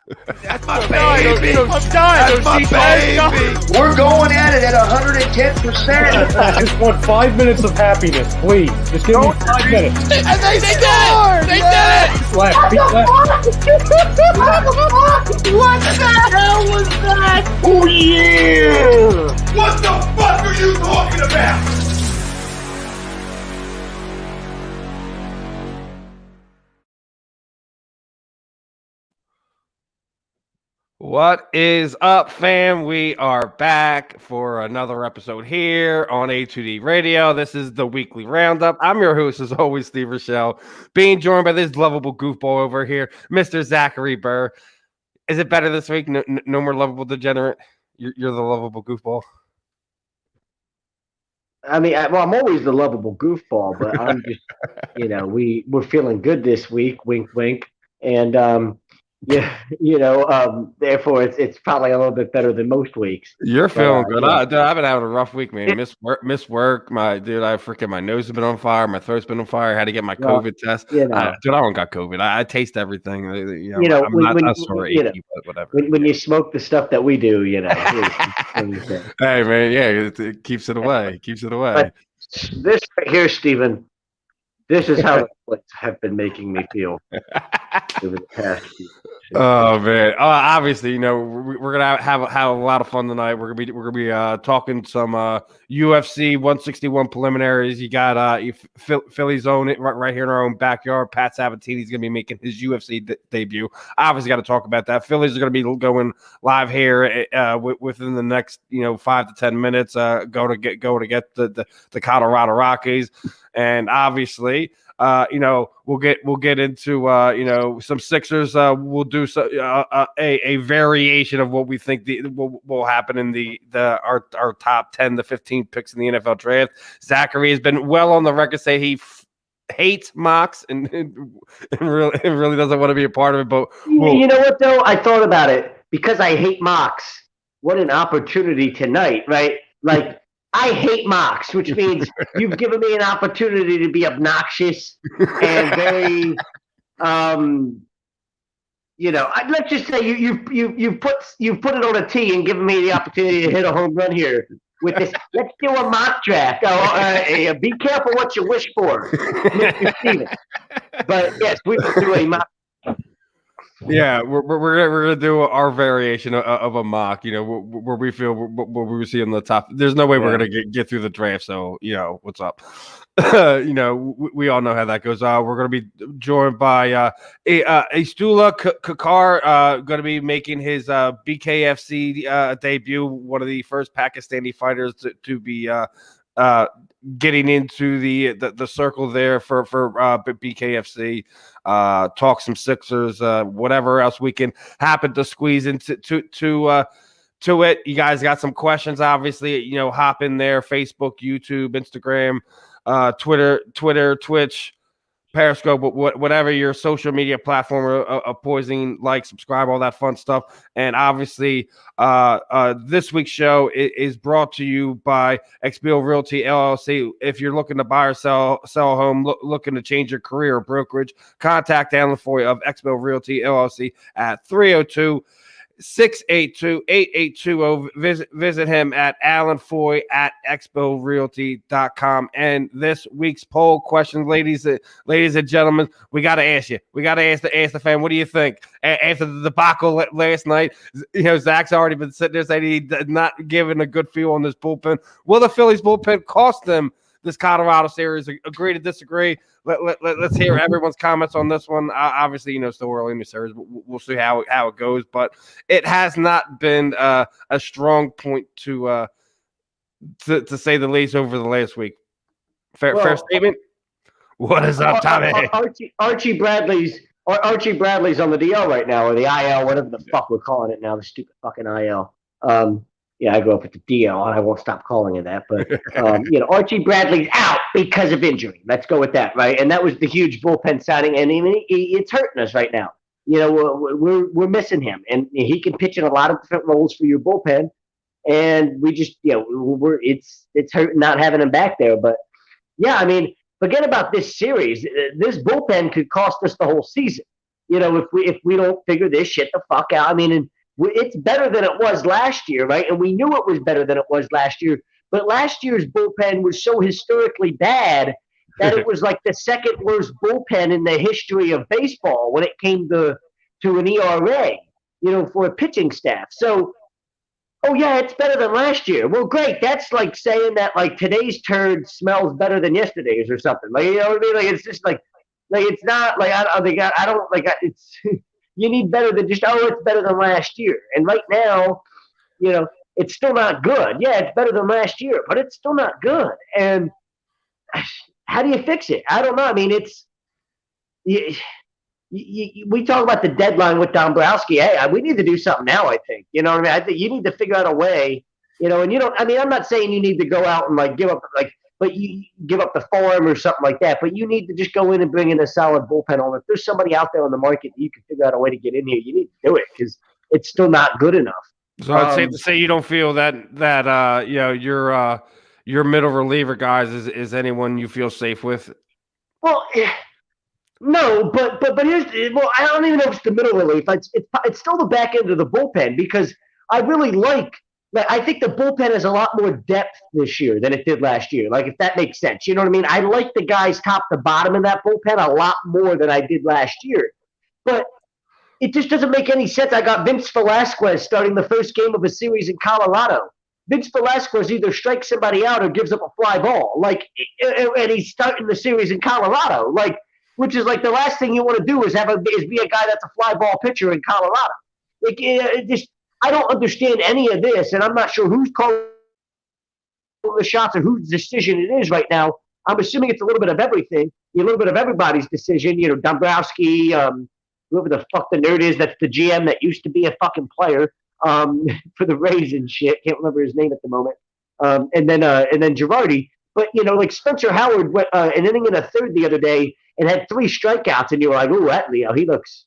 That's my baby. I'm dying. That's my baby. We're going at it at 110%. I just want 5 minutes of happiness, please. Just give me 5 minutes. And they did it! They did it! Left, feet left. What the hell was that? Oh yeah! What the fuck are you talking about? What is up, fam? We are back for another episode here on A2D Radio. This is the Weekly Roundup. I'm your host, as always, Steve Rochelle, being joined by this lovable goofball over here, Mr. Zachary Burr. Is it better this week? No more lovable degenerate? You're the lovable goofball? I mean, I'm always the lovable goofball, but I'm just, we're feeling good this week, wink, wink. And, therefore it's probably a little bit better than most weeks. You're feeling good. Yeah. I've been having a rough week, man. Miss work. My nose has been on fire. My throat's been on fire. I had to get my COVID test. I don't got COVID. I taste everything. I'm not sorry, but whatever. When you smoke the stuff that we do, Hey, man, yeah, it keeps it away. But this right here, Stephen, this is how the flicks have been making me feel over the past few. Oh man! Obviously, we're gonna have a lot of fun tonight. We're gonna be talking some UFC 161 preliminaries. You got Phillies own it right here in our own backyard. Pat Sabatini's gonna be making his UFC debut. Obviously, got to talk about that. Phillies are gonna be going live here within the next 5 to 10 minutes. Go to get the Colorado Rockies, and obviously. We'll get into some Sixers. We'll do a variation of what we think will happen in our top 10 to 15 picks in the NFL draft. Zachary has been well on the record say he hates mocks and really doesn't want to be a part of it. But you know what though? I thought about it because I hate mocks. What an opportunity tonight, right? Like. I hate mocks, which means you've given me an opportunity to be obnoxious and very, let's just say you've put it on a tee and given me the opportunity to hit a home run here with this. Let's do a mock draft. Be careful what you wish for, Mr. Steven. But yes, we will do a mock. Yeah, we're gonna do our variation of a mock, where we feel what we see in the top. There's no way we're gonna get through the draft, so what's up. We all know how that goes. We're gonna be joined by Eaztullah Kakar, gonna be making his BKFC debut. One of the first Pakistani fighters to be getting into the circle there for BKFC. Talk some Sixers, whatever else we can happen to squeeze into to it. You guys got some questions, obviously, hop in there, Facebook, YouTube, Instagram, Twitter, Twitch, Periscope, whatever your social media platform of poisoning, subscribe, all that fun stuff. And obviously, this week's show is brought to you by XBO Realty LLC. If you're looking to buy or sell a home, looking to change your career or brokerage, contact Alan Foy of XBO Realty LLC at 302-682-8820. Visit him at alanfoy@exporealty.com. And this week's poll question, ladies and gentlemen, we got to ask you. We got to ask the fan, what do you think? After the debacle last night, Zach's already been sitting there saying he's not giving a good feel on this bullpen. Will the Phillies bullpen cost them this Colorado series? Agree to disagree? Let's hear everyone's comments on this one. Obviously, still early in the series, but we'll see how it goes. But it has not been a strong point to say the least over the last week. Fair statement. What is up, Tommy? Archie Bradley's on the DL right now, or the IL, whatever the fuck we're calling it now, the stupid fucking IL. Yeah, I grew up with the DL, and I won't stop calling it that. But Archie Bradley's out because of injury. Let's go with that, right? And that was the huge bullpen signing, and it's hurting us right now. We're missing him, and he can pitch in a lot of different roles for your bullpen. And we just, it's hurting not having him back there. But yeah, I mean, forget about this series. This bullpen could cost us the whole season. if we don't figure this shit the fuck out. I mean, and it's better than it was last year, right? And we knew it was better than it was last year. But last year's bullpen was so historically bad that it was like the second worst bullpen in the history of baseball when it came to an ERA, for a pitching staff. So, oh yeah, it's better than last year. Well, great. That's like saying that like today's turd smells better than yesterday's or something. Like, you know what I mean? Like, it's just like it's not like it's you need better than just it's better than last year. And right now, it's still not good. Yeah, it's better than last year, but it's still not good. And how do you fix it? I don't know. I mean, we talk about the deadline with Dombrowski. Hey, we need to do something now, I think. You know what I mean? I think you need to figure out a way, and you don't – I mean, I'm not saying you need to go out and, like, give up – but you give up the farm or something like that. But you need to just go in and bring in a solid bullpen owner. If there's somebody out there on the market that you can figure out a way to get in here, you need to do it because it's still not good enough. So it's safe to say you don't feel that your middle reliever guys is anyone you feel safe with? Well, no, but here's I don't even know if it's the middle relief. It's still the back end of the bullpen because I really I think the bullpen has a lot more depth this year than it did last year. Like, if that makes sense, you know what I mean? I like the guys top to bottom in that bullpen a lot more than I did last year, but it just doesn't make any sense. I got Vince Velasquez starting the first game of a series in Colorado. Vince Velasquez either strikes somebody out or gives up a fly ball, and he's starting the series in Colorado, which is like the last thing you want to do is be a guy that's a fly ball pitcher in Colorado. I don't understand any of this, and I'm not sure who's calling the shots or whose decision it is right now. I'm assuming it's a little bit of everything, a little bit of everybody's decision. Dombrowski, whoever the fuck the nerd is, that's the GM that used to be a fucking player for the Rays and shit. Can't remember his name at the moment. And then Girardi. But, Spencer Howard went an inning and a third the other day and had 3 strikeouts, and you were like, ooh, that Leo, he looks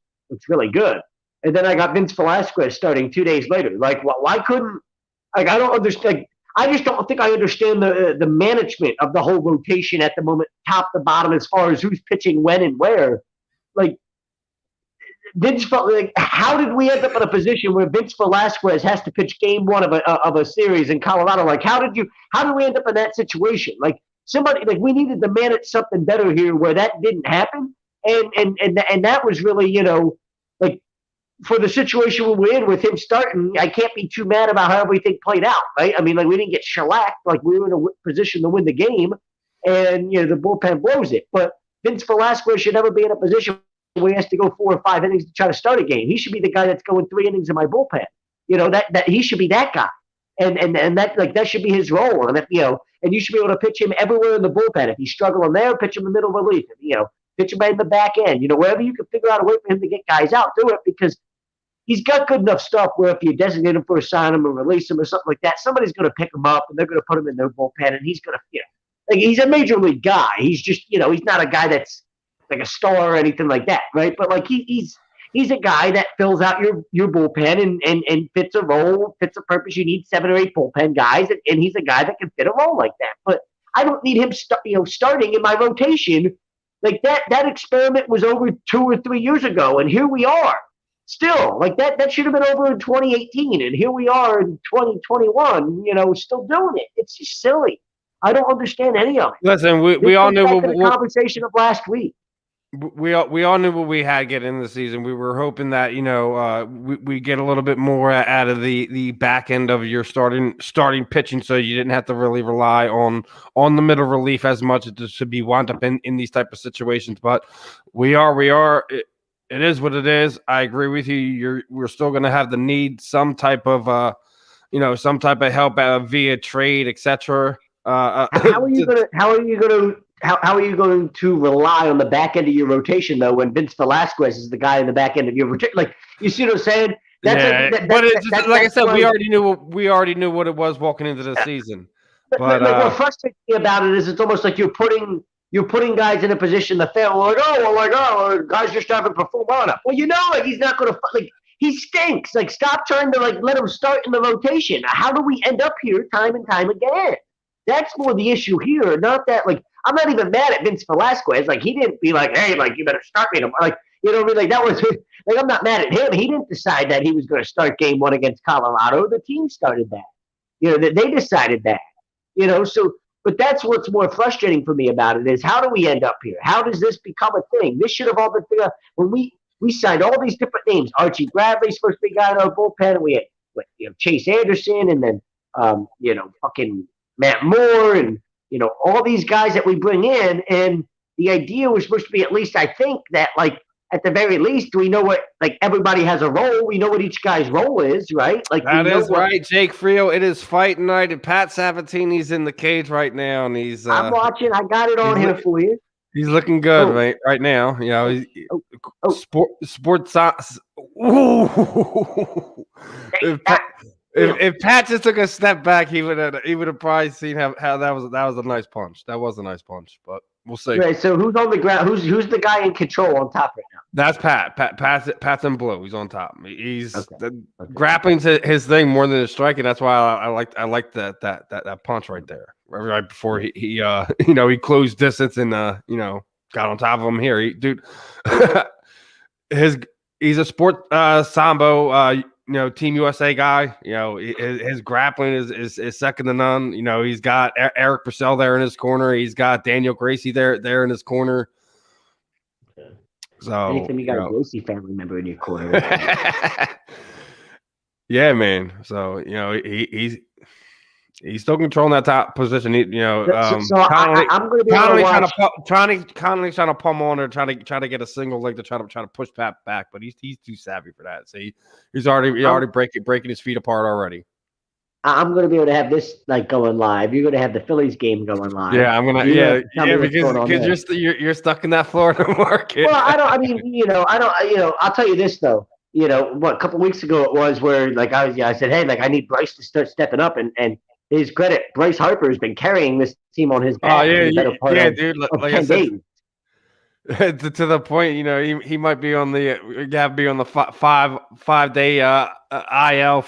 really good. And then I got Vince Velasquez starting 2 days later. Why couldn't – I don't understand. I just don't think I understand the management of the whole rotation at the moment, top to bottom, as far as who's pitching when and where. How did we end up in a position where Vince Velasquez has to pitch game 1 of a series in Colorado? How did we end up in that situation? We needed to manage something better here where that didn't happen. And that was really, for the situation we were in with him starting, I can't be too mad about how everything played out, right? I mean, we didn't get shellacked. We were in a position to win the game, and, the bullpen blows it. But Vince Velasquez should never be in a position where he has to go 4 or 5 innings to try to start a game. He should be the guy that's going 3 innings in my bullpen. That he should be that guy. And that should be his role. And and you should be able to pitch him everywhere in the bullpen. If he's struggling there, pitch him in the middle relief. Pitch him in the back end. Wherever you can figure out a way for him to get guys out, do it, because he's got good enough stuff where if you designate him for a sign him or release him or something like that, somebody's going to pick him up and they're going to put him in their bullpen, and he's going to, he's a major league guy. He's just, he's not a guy that's like a star or anything like that, right? But he's a guy that fills out your bullpen and fits a role, fits a purpose. You need 7 or 8 bullpen guys, and he's a guy that can fit a role like that. But I don't need him starting in my rotation. That experiment was over 2 or 3 years ago, and here we are. Still, that should have been over in 2018, and here we are in 2021, still doing it. It's just silly. I don't understand any of it. Listen, we all knew what the conversation of last week. We all knew what we had getting into the season. We were hoping that we get a little bit more out of the back end of your starting pitching, so you didn't have to really rely on the middle relief as much to be wound up in these type of situations. But we are. It is what it is. I agree with you. We're still going to have the need some type of help via trade, etc. How are you going to rely on the back end of your rotation though when Vince Velasquez is the guy in the back end of your rotation? You see what I'm saying? Like I said, we already knew what it was walking into the season. But what frustrates me about it is it's almost like you're putting guys in a position to fail. Guys just haven't performed well enough. Well, he's not going to he stinks. Stop trying to let him start in the rotation. How do we end up here time and time again? That's more the issue here. Not that I'm not even mad at Vince Velasquez. He didn't be hey, you better start me. You know what I mean? Like that was like I'm not mad at him. He didn't decide that he was going to start game one against Colorado. The team started that. You know, they decided that. You know, so but that's what's more frustrating for me about it is how do we end up here? How does this become a thing? This should have all been figured out when we signed all these different names. Archie Bradley's first big guy in our bullpen, and we had Chase Anderson, and then fucking Matt Moore, and all these guys that we bring in, and the idea was supposed to be at least I think that like at the very least we know what like everybody has a role. We know what each guy's role is, right? Like that is right, Jake Frio. It is fight night, and Pat Sabatini's in the cage right now, and he's. I'm watching. I got it on here for you. He's looking good right now. You know, sports. If Pat just took a step back, he would have probably seen how that was a nice punch. That was a nice punch, but we'll see. Right. So who's on the ground? Who's the guy in control on top right now? That's Pat. Pat's in blue. He's on top. He's grappling's his thing more than his striking. That's why I like that punch right there. Right before he closed distance and got on top of him here. Dude, he's a sport sambo Team USA guy. His grappling is second to none. He's got Eric Purcell there in his corner. He's got Daniel Gracie there in his corner. So anytime you got a Gracie family member in your corner. Yeah, man. So he's still controlling that top position. I'm going to be Connolly's trying to pummel on her, trying to get a single leg to try to push Pat back, but he's too savvy for that. So he's already breaking his feet apart already. I'm going to be able to have this going live. You're going to have the Phillies game going live. Yeah, I'm going to. Because you're stuck in that Florida market. Well, I'll tell you this though. A couple weeks ago it was where I said, hey, I need Bryce to start stepping up and. His credit, Bryce Harper has been carrying this team on his back. Dude. Like I said, to the point, he might be on the 5-day IL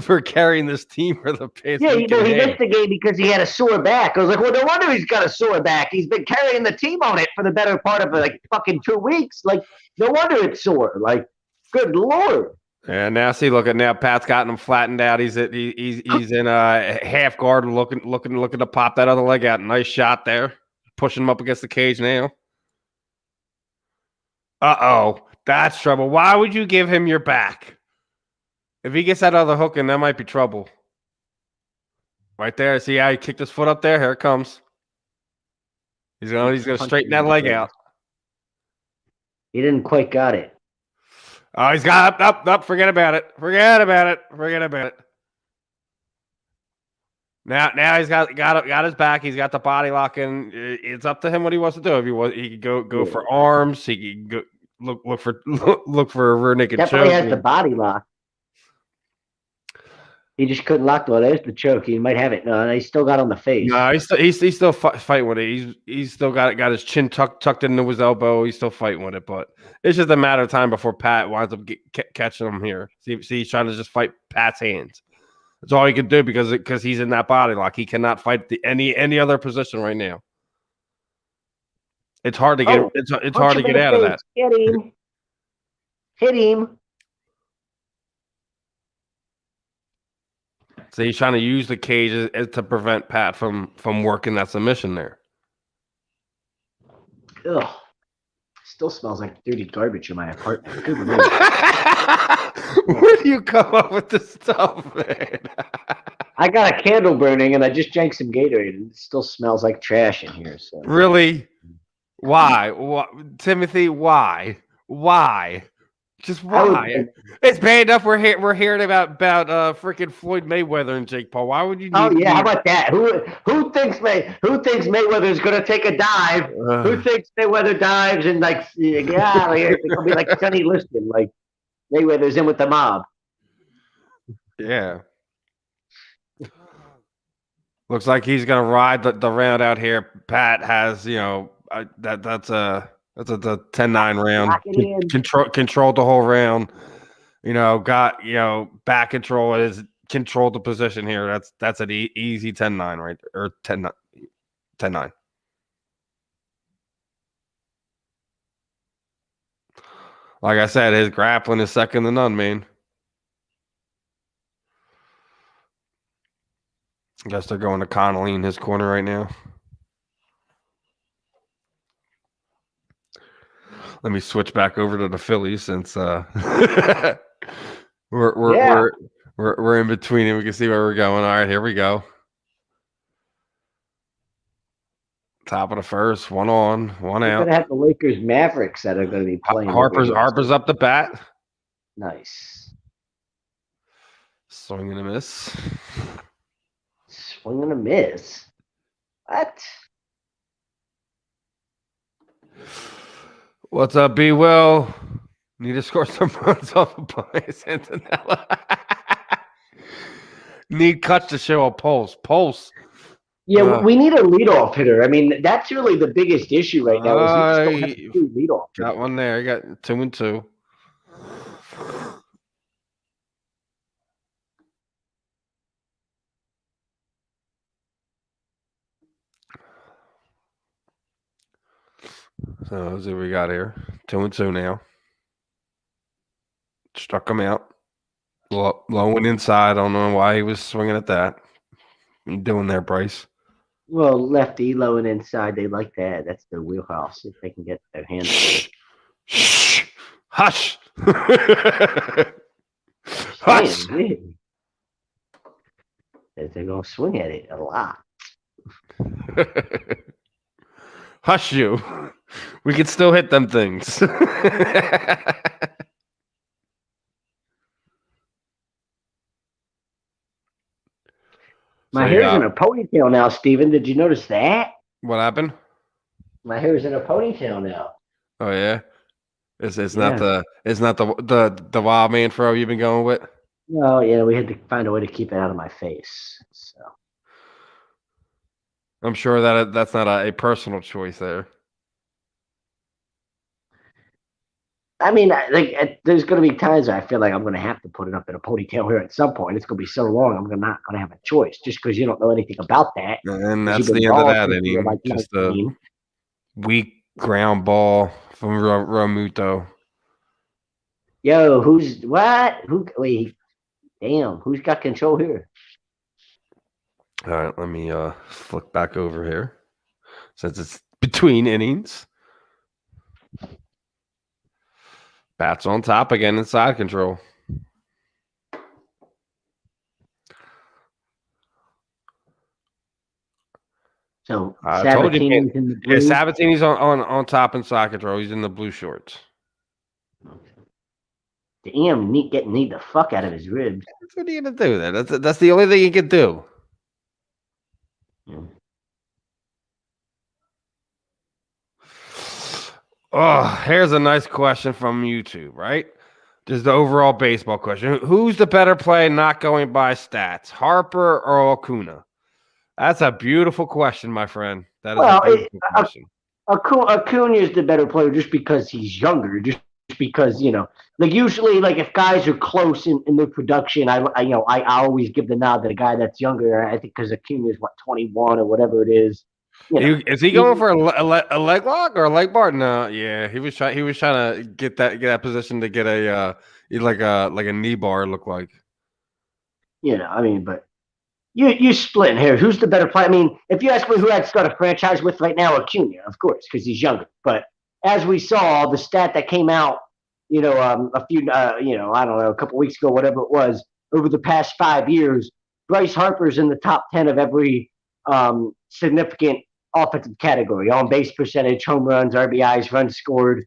for carrying this team for the past. Yeah, he missed the game because he had a sore back. I was like, well, no wonder he's got a sore back. He's been carrying the team on it for the better part of fucking 2 weeks. No wonder it's sore. Good Lord. Yeah, now now Pat's gotten him flattened out. He's in half guard, looking to pop that other leg out. Nice shot there, pushing him up against the cage now. That's trouble. Why would you give him your back? If he gets that other hook in, that might be trouble. Right there. See how he kicked his foot up there? Here it comes. He's gonna straighten that leg out. He didn't quite got it. Oh, he's got up. Forget about it. Now he's got his back. He's got the body lock in. It's up to him what he wants to do. If he could go for arms, he could go look for a rear naked choke. Definitely has the body lock. He just couldn't lock the one. There's the choke. He might have it. No, he still got on the face. No, he's still fighting with it. He's still got his chin tucked into his elbow. He's still fighting with it, but it's just a matter of time before Pat winds up catching him here. See, he's trying to just fight Pat's hands. That's all he can do because he's in that body lock. He cannot fight any other position right now. It's hard to get. It's hard to get out of that. Hit him. So he's trying to use the cage to prevent Pat from working that submission there. Ugh. Still smells like dirty garbage in my apartment. Good Where do you come up with this stuff, man? I got a candle burning and I just drank some Gatorade and it still smells like trash in here. So really? Why? Timothy, why? Just why? It's bad enough we're hearing about freaking Floyd Mayweather and Jake Paul. Why would you? How about that? Who thinks Mayweather's gonna take a dive? Who thinks Mayweather dives and get out of here? It'll be like Sonny Liston, like Mayweather's in with the mob. Yeah. Looks like he's gonna ride the round out here. Pat has that's a 10-9 round. Controlled the whole round. Got back control. Is controlled the position here. That's an easy 10-9 right there, or 10-9. Like I said, his grappling is second to none, man. I guess they're going to Connolly in his corner right now. Let me switch back over to the Phillies since we're in between and we can see where we're going. All right, here we go. Top of the first, one on, one We're out. gonna have the Lakers Mavericks that are gonna be playing. Harper's up the bat. Nice. Swing and a miss. Swing and a miss. What? What's up, B. Will? Need to score some runs off of Bias Antonella. Need cuts to show a pulse. Pulse. Yeah, we need a leadoff hitter. I mean, that's really the biggest issue right now. Is we just don't have two leadoff hitters. Got one there. You got 2-2. So let's see what we got here. 2-2 now. Struck him out. Low and inside. I don't know why he was swinging at that. What you doing there, Bryce? Well, lefty, low and inside, they like that. That's their wheelhouse if they can get their hands on it. Shh. Hush. Hush. They're going to swing at it a lot. Hush you. We can still hit them things. My hair's in a ponytail now, Steven. Did you notice that? What happened? My hair's in a ponytail now. Oh yeah. It's not the wild man fro you've been going with? No, yeah, we had to find a way to keep it out of my face. So I'm sure that's not a personal choice there. I mean, there's going to be times I feel like I'm going to have to put it up in a ponytail here at some point. It's going to be so long, I'm not going to have a choice just because you don't know anything about that. And that's the end of that inning. Like just a weak ground ball from Romuto. Yo, who's what? Wait, damn, who's got control here? All right, let me flick back over here since it's between innings. Bats on top again in side control. So I told you, Sabatini's on top in side control. He's in the blue shorts. Damn, need the fuck out of his ribs. What are you gonna do there? That's the only thing you can do. Yeah. Oh, here's a nice question from YouTube, right? Just the overall baseball question. Who's the better player not going by stats, Harper or Acuna? That's a beautiful question, my friend. That is a beautiful question. Acuna is the better player just because he's younger, just because, like usually, like if guys are close in their production, I always give the nod to the guy that's younger. I think because Acuna is 21 or whatever it is. Is he going for a leg lock or a leg bar? No, yeah, he was trying to get that position to get a like a knee bar look like. I mean, but you splitting here. Who's the better player? I mean, if you ask me who I'd start a franchise with right now, Acuna, of course, because he's younger. But as we saw, the stat that came out, a few, I don't know, a couple weeks ago, whatever it was, over the past 5 years, Bryce Harper's in the top 10 of every significant offensive category: on base percentage, home runs, RBIs, runs scored,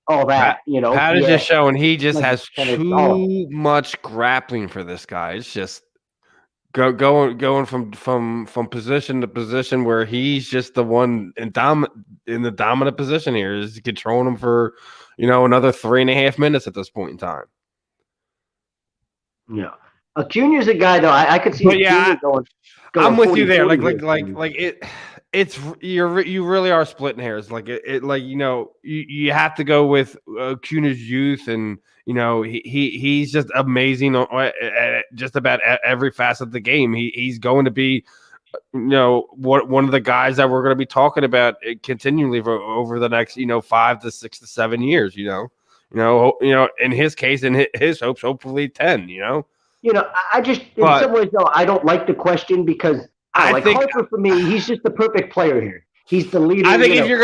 all that. Pat is just showing he just has too much grappling for this guy. It's just going from position to position where he's just the one in the dominant position here, is controlling him for another 3.5 minutes at this point in time. Yeah, Acuna's a guy though. I could see. But yeah, going I'm with 40, you there. Like it. It's you really are splitting hairs. Like you have to go with Acuna's youth, and he's just amazing on just about every facet of the game. He's going to be one of the guys that we're going to be talking about continually over the next 5 to 6 to 7 years. In his case, in his hopes, hopefully 10. I just in some ways though I don't like the question because I think Harper for me, he's just the perfect player here. He's the leader. I think if you're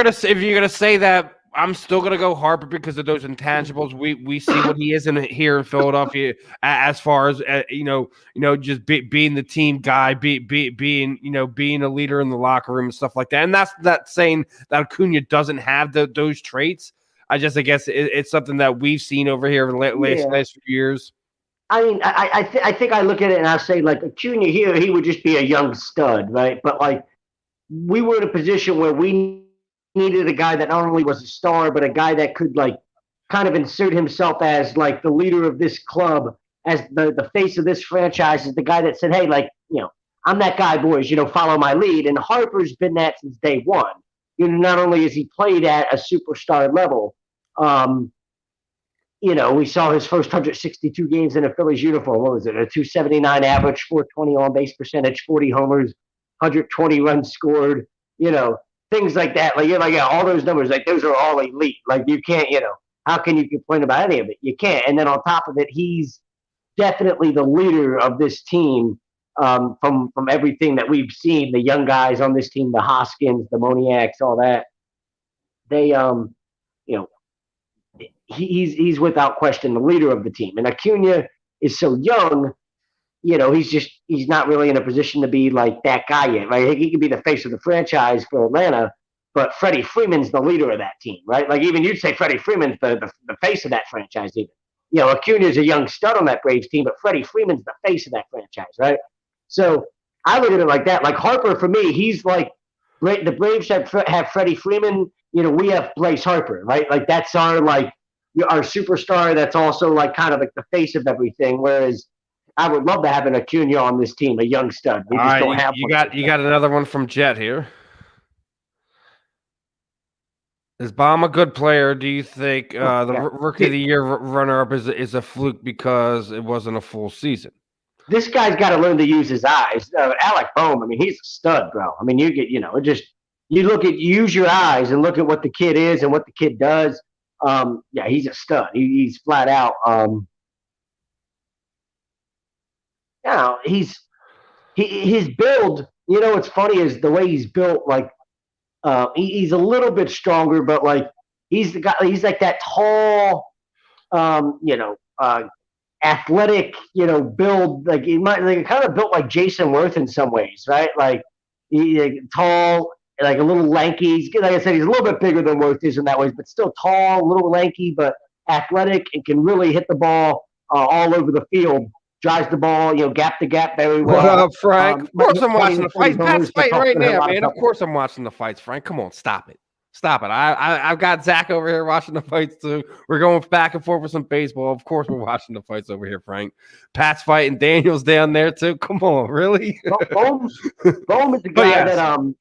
gonna say that, I'm still gonna go Harper because of those intangibles. We see what he is here in Philadelphia as far as just being the team guy, being a leader in the locker room and stuff like that. And that's not saying that Acuna doesn't have those traits. I guess it's something that we've seen over here in the last few years. I mean, I think I look at it and I say like Acuna here, he would just be a young stud, right? But like we were in a position where we needed a guy that not only was a star, but a guy that could like kind of insert himself as like the leader of this club, as the face of this franchise, as the guy that said, hey, like, I'm that guy, boys, follow my lead. And Harper's been that since day one. Not only has he played at a superstar level, we saw his first 162 games in a Phillies uniform. What was it? A 279 average, 420 on base percentage, 40 homers, 120 runs scored, things like that. Like, all those numbers, like those are all elite. Like you can't, how can you complain about any of it? You can't. And then on top of it, he's definitely the leader of this team from everything that we've seen. The young guys on this team, the Hoskins, the Moniacs, all that. They, he's without question the leader of the team. And Acuna is so young, he's not really in a position to be like that guy yet, right? He could be the face of the franchise for Atlanta, but Freddie Freeman's the leader of that team, right? Like even you'd say Freddie Freeman's the face of that franchise even. Acuna's a young stud on that Braves team, but Freddie Freeman's the face of that franchise, right? So I look at it like that. Like Harper, for me, he's like the Braves have Freddie Freeman, we have Bryce Harper, right? Like that's our superstar that's also like kind of like the face of everything. Whereas I would love to have an Acuna on this team, a young stud. We just don't have one. You got another one from Jet here. Is Baum a good player? Do you think the Rookie of the Year runner-up is a fluke because it wasn't a full season? This guy's got to learn to use his eyes. Alec Bohm, I mean, he's a stud, bro. I mean, you get, use your eyes and look at what the kid is and what the kid does. He's a stud. He's flat out. His build. What's funny is the way he's built. Like, he's a little bit stronger, but like he's the guy. He's like that tall, athletic, build. Like he might kind of built like Jason Worth in some ways, right? Like he's tall. Like a little lanky. Like I said, he's a little bit bigger than Worth is in that way, but still tall, a little lanky, but athletic and can really hit the ball all over the field. Drives the ball, gap to gap very well. What up, Frank? Of course I'm watching the fights. Pat's fighting right now, man. Of course I'm watching the fights, Frank. Come on, stop it. I've got Zach over here watching the fights too. We're going back and forth with some baseball. Of course we're watching the fights over here, Frank. Pat's fighting. Daniel's down there too. Come on, really? Bohm is the guy that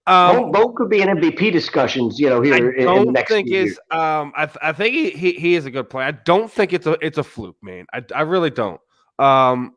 Bohm could be in MVP discussions, here in the next few years. I think he is a good player. I don't think it's a fluke, man. I really don't. The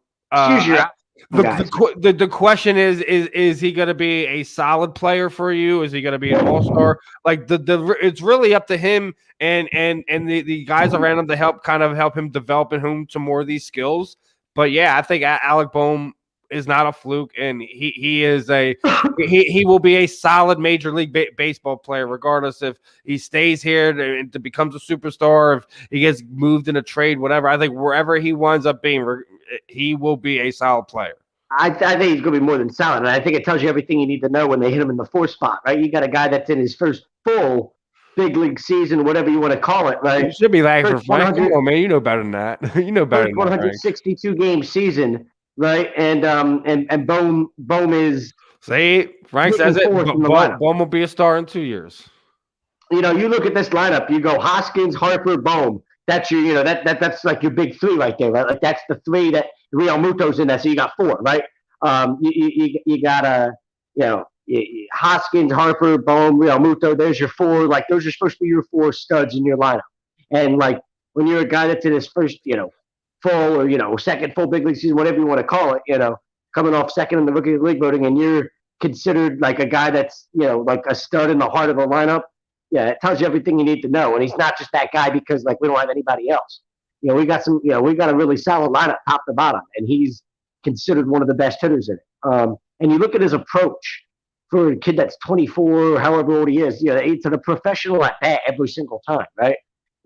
question is he going to be a solid player for you? Is he going to be an all-star? Like it's really up to him and the guys around him to help him develop and to more of these skills. But yeah, I think Alec Bohm is not a fluke, and he is he will be a solid Major League Baseball player, regardless if he stays here and becomes a superstar, if he gets moved in a trade, whatever. I think wherever he winds up being, he will be a solid player. I think he's going to be more than solid, and I think it tells you everything you need to know when they hit him in the fourth spot, right? You got a guy that's in his first full big league season, whatever you want to call it, right? You should be lagging for Frank. Come on, man. You know better than that. You know better than that, 162 game season. Right, and Bohm is. See, Frank says it. Bohm will be a star in 2 years. You look at this lineup. You go Hoskins, Harper, Bohm. That's your, that's like your big three right there, right? Like that's the three that Real Muto's in that. So you got four, right? You got Hoskins, Harper, Bohm, Real Muto. There's your four. Like those are supposed to be your four studs in your lineup. And like when you're a guy that's in his first, full or second full big league season, whatever you want to call it, coming off second in the Rookie of the League voting, and you're considered like a guy that's, like a stud in the heart of the lineup. Yeah, it tells you everything you need to know. And he's not just that guy because like we don't have anybody else. We got we got a really solid lineup top to bottom, and he's considered one of the best hitters in it. And you look at his approach for a kid that's 24, however old he is, to the professional at bat every single time, right?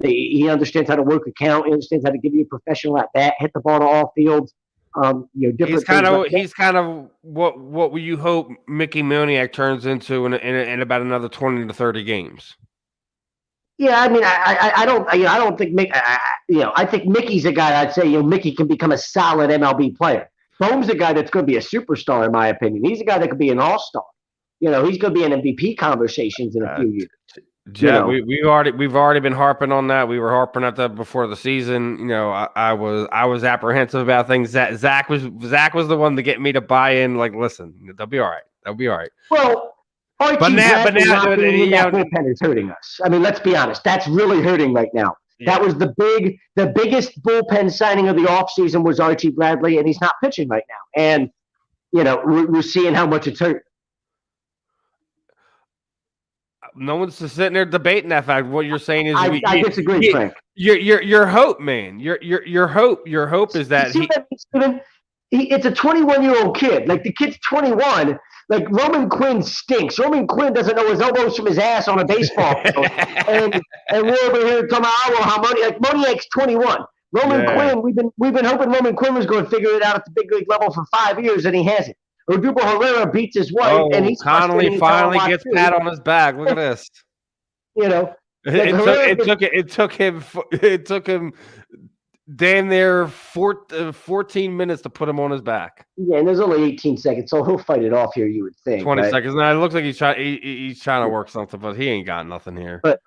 He understands how to work a count. He understands how to give you a professional at bat, hit the ball to all fields. Different. He's kind of what would you hope Mickey Moniak turns into in about another 20 to 30 games. Yeah, I mean, I don't think Mickey. I think Mickey's a guy. I'd say Mickey can become a solid MLB player. Bohm's a guy that's going to be a superstar, in my opinion. He's a guy that could be an all-star. He's going to be in MVP conversations in a few years. Yeah, we've already been harping on that. We were harping at that before the season. I was apprehensive about things. Zach was the one to get me to buy in. Like, listen, they'll be all right. They'll be all right. Well, but now that bullpen is hurting us. I mean, let's be honest. That's really hurting right now. Yeah. That was the biggest bullpen signing of the offseason was Archie Bradley, and he's not pitching right now. And we're seeing how much it's hurt. No one's sitting there debating that fact. What you're saying is, I disagree, Frank. Your hope, man. Your hope is that it's a 21-year-old kid. Like the kid's 21. Like Roman Quinn stinks. Roman Quinn doesn't know his elbows from his ass on a baseball field. and we're over here talking about how Moniak's 21. Roman Quinn, we've been hoping Roman Quinn was going to figure it out at the big league level for 5 years, and he hasn't. Odubel Herrera beats his wife, and he's Connolly finally gets pat on his back. Look at this. It took him damn near 14 minutes to put him on his back. Yeah, and there's only 18 seconds, so he'll fight it off here. You would think 20 seconds. Now it looks like he's trying to work something, but he ain't got nothing here. But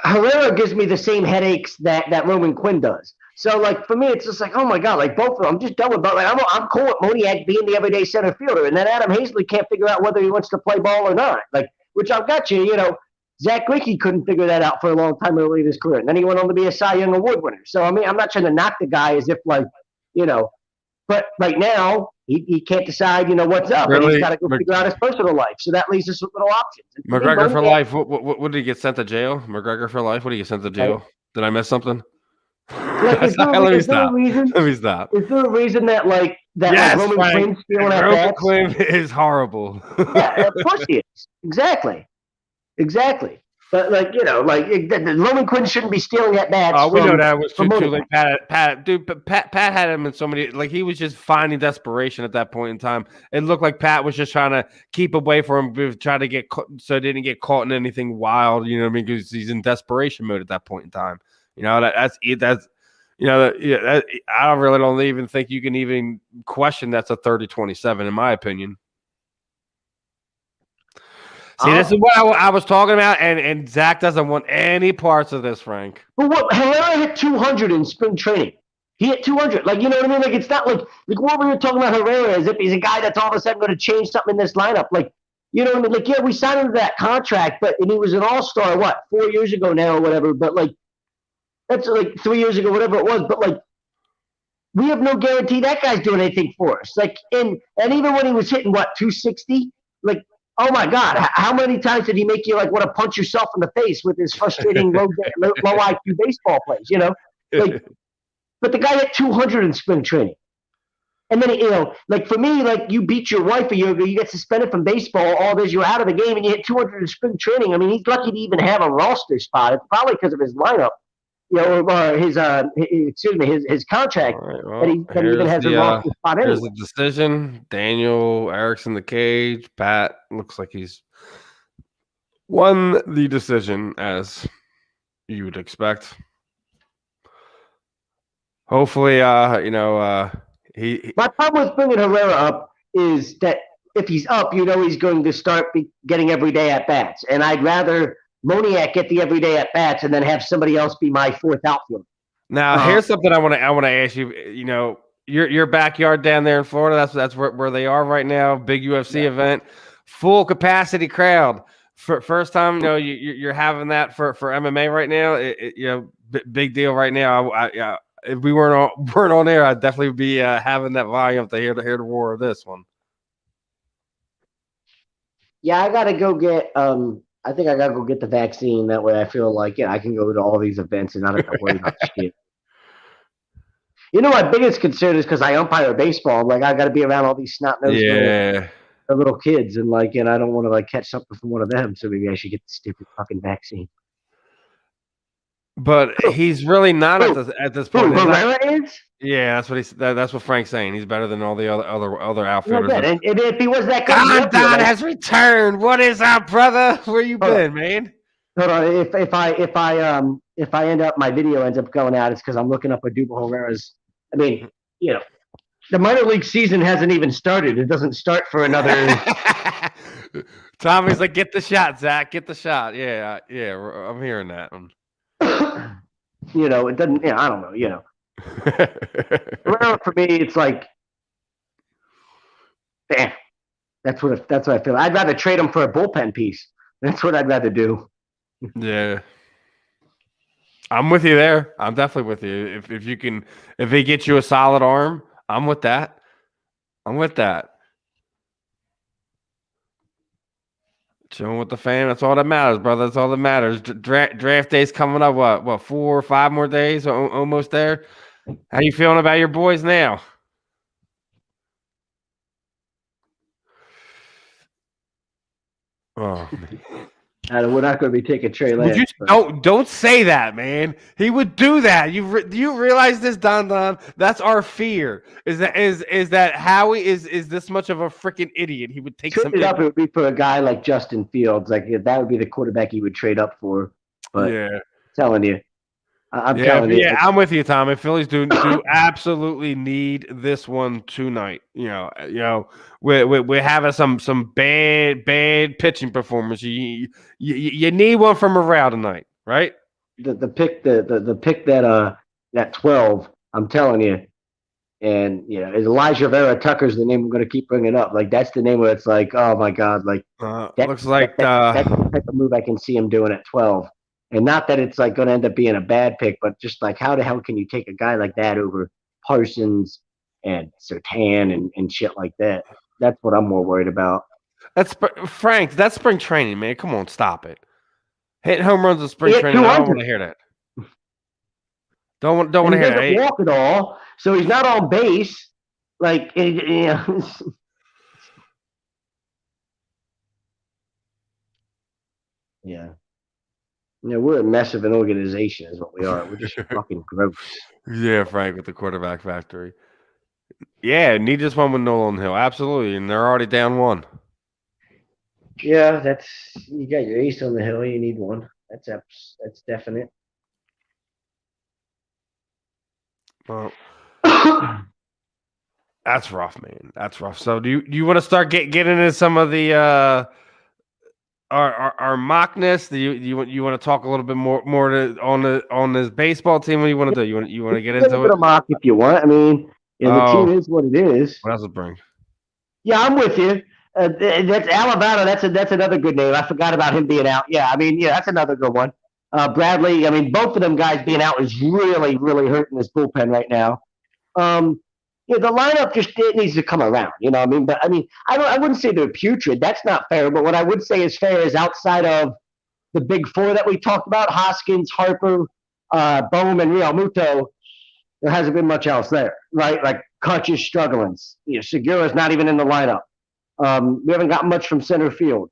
Herrera gives me the same headaches that Roman Quinn does. So, like, for me, it's just like, oh, my God, like, both of them. I'm just done with both. Like, I'm cool with Moniak being the everyday center fielder, and then Adam Hazley can't figure out whether he wants to play ball or not. Like, which I've got you, Zach Greinke couldn't figure that out for a long time early in his career, and then he went on to be a Cy Young Award winner. So, I mean, I'm not trying to knock the guy as if, like, but right now, he can't decide, what's up, and he's got to go figure out his personal life. So that leaves us with little options. McGregor for life. What did he get sent to jail? McGregor for life. What did he get sent to jail? Did I miss something? Like, let me stop. Is there a reason that Roman Quinn's stealing at Roman Quinn is horrible? Yeah, of course he is. Exactly. But Roman Quinn shouldn't be stealing at bats. Oh, we know that was too late. Pat had him in so many. Like he was just finding desperation at that point in time. It looked like Pat was just trying to keep away from him, trying to get so he didn't get caught in anything wild. You know what I mean? Because he's in desperation mode at that point in time. I don't even think you can even question that's a 30-27 in my opinion. See, this is what I was talking about, and Zach doesn't want any parts of this, Frank. But what Herrera hit 200 in spring training. He hit 200. Like, you know what I mean? Like, it's not like what we were talking about Herrera as if he's a guy that's all of a sudden going to change something in this lineup. Like, you know what I mean? Like, yeah, we signed him to that contract, and he was an all-star, 4 years ago now or whatever. But, like, that's like 3 years ago, whatever it was. But, like, we have no guarantee that guy's doing anything for us. Like, and even when he was hitting, 260? Like, oh, my God, how many times did he make you, want to punch yourself in the face with his frustrating low IQ baseball plays, Like, but the guy hit 200 in spring training. And then, for me, you beat your wife a year ago, you get suspended from baseball, all this, you're out of the game, and you hit 200 in spring training. I mean, he's lucky to even have a roster spot. It's probably because of his lineup, his contract. Right, well, that he even has a roster spot anyway. Here's the decision. Daniel, Eric's in the cage. Pat looks like he's won the decision, as you would expect. Hopefully, he. My problem with bringing Herrera up is that if he's up, he's going to start getting everyday at bats, and I'd rather Moniak get the everyday at bats and then have somebody else be my fourth outfielder. Now, here's something I want to ask you. Your backyard down there in Florida. That's where they are right now. Big UFC event, full capacity crowd. For first time, you're having that for MMA right now. Big deal right now. if we weren't on air, I'd definitely be having that volume to hear the roar of this one. Yeah, I gotta go get. I think I gotta go get the vaccine. That way, I feel like I can go to all these events and not have to worry about shit. You know, my biggest concern is because I umpire baseball. Like, I got to be around all these snot-nosed little kids, and I don't want to catch something from one of them. So maybe I should get the stupid fucking vaccine. But he's really not at this point. Herrera is? Yeah, that's what Frank's saying. He's better than all the other outfielders. Yeah, and if he was that good, Don has returned. What is up, brother? Where you been, man? Hold on. If I end up, my video ends up going out, it's because I'm looking up Odubel Herrera's. I mean, the minor league season hasn't even started. It doesn't start for another. Tommy's like, get the shot, Zach. Get the shot. Yeah. I'm hearing that. It doesn't. I don't know. Herrera, for me, it's like, damn. That's what I feel. I'd rather trade him for a bullpen piece. That's what I'd rather do. Yeah. I'm with you there. I'm definitely with you. If he gets you a solid arm, I'm with that. Chilling with the fan. That's all that matters, brother. That's all that matters. Draft day's coming up. What 4 or 5 more days? Almost there. How you feeling about your boys now? Oh, man. We're not going to be taking Trey Lance. Don't say that, man. He would do that. Do you realize this, Don? That's our fear. Is that Howie is this much of a freaking idiot? He would take some. It would be for a guy like Justin Fields. Like, that would be the quarterback he would trade up for. But I'm telling you. Telling you. Yeah, I'm with you, Tommy. Phillies do absolutely need this one tonight. We're having some bad pitching performance. You need one from Morale tonight, right? The pick that 12. I'm telling you, and is Elijah Vera Tucker's the name I'm going to keep bringing up. Like, that's the name where it's like, oh my god, like looks like that's the type of move I can see him doing at 12. And not that it's going to end up being a bad pick, but just like, how the hell can you take a guy like that over Parsons and Sertan and shit like that? That's what I'm more worried about. That's Frank. That's spring training, man. Come on, stop it. Hitting home runs in spring training. I don't want to hear that. Don't want to hear that. He doesn't walk at all, so he's not on base. Like, yeah. We're a mess of an organization is what we are. We're just fucking gross. Yeah, Frank, with the quarterback factory. Yeah, need this one with Nolan Hill. Absolutely. And they're already down 1. Yeah, you got your ace on the hill. You need one. That's definite. Well, that's rough, man. That's rough. So do you want to start getting into some of the our mockness? Do you want to talk a little bit more on this baseball team? What do you want to do? You want to get into it? A mock if you want. I mean, the team is what it is. What else it bring? Yeah, I'm with you. That's Alabama. That's another good name. I forgot about him being out. Yeah, I mean, that's another good one. Bradley. I mean, both of them guys being out is really, really hurting this bullpen right now. The lineup it needs to come around. You know what I mean? But I mean, I wouldn't say they're putrid. That's not fair. But what I would say is fair is outside of the big 4 that we talked about: Hoskins, Harper, Bohm, and Real Muto. There hasn't been much else there, right? Like, Kutch is struggling. Segura's not even in the lineup. We haven't got much from center field.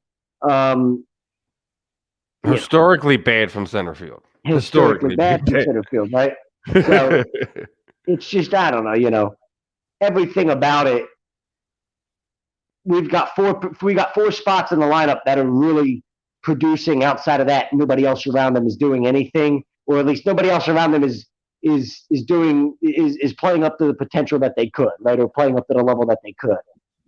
Historically bad from center field. Historically bad from center field, right? So it's just, I don't know, everything about it. We've got 4 spots in the lineup that are really producing. Outside of that, nobody else around them is doing anything, or at least nobody else around them is playing up to the potential that they could, right? Or playing up to the level that they could.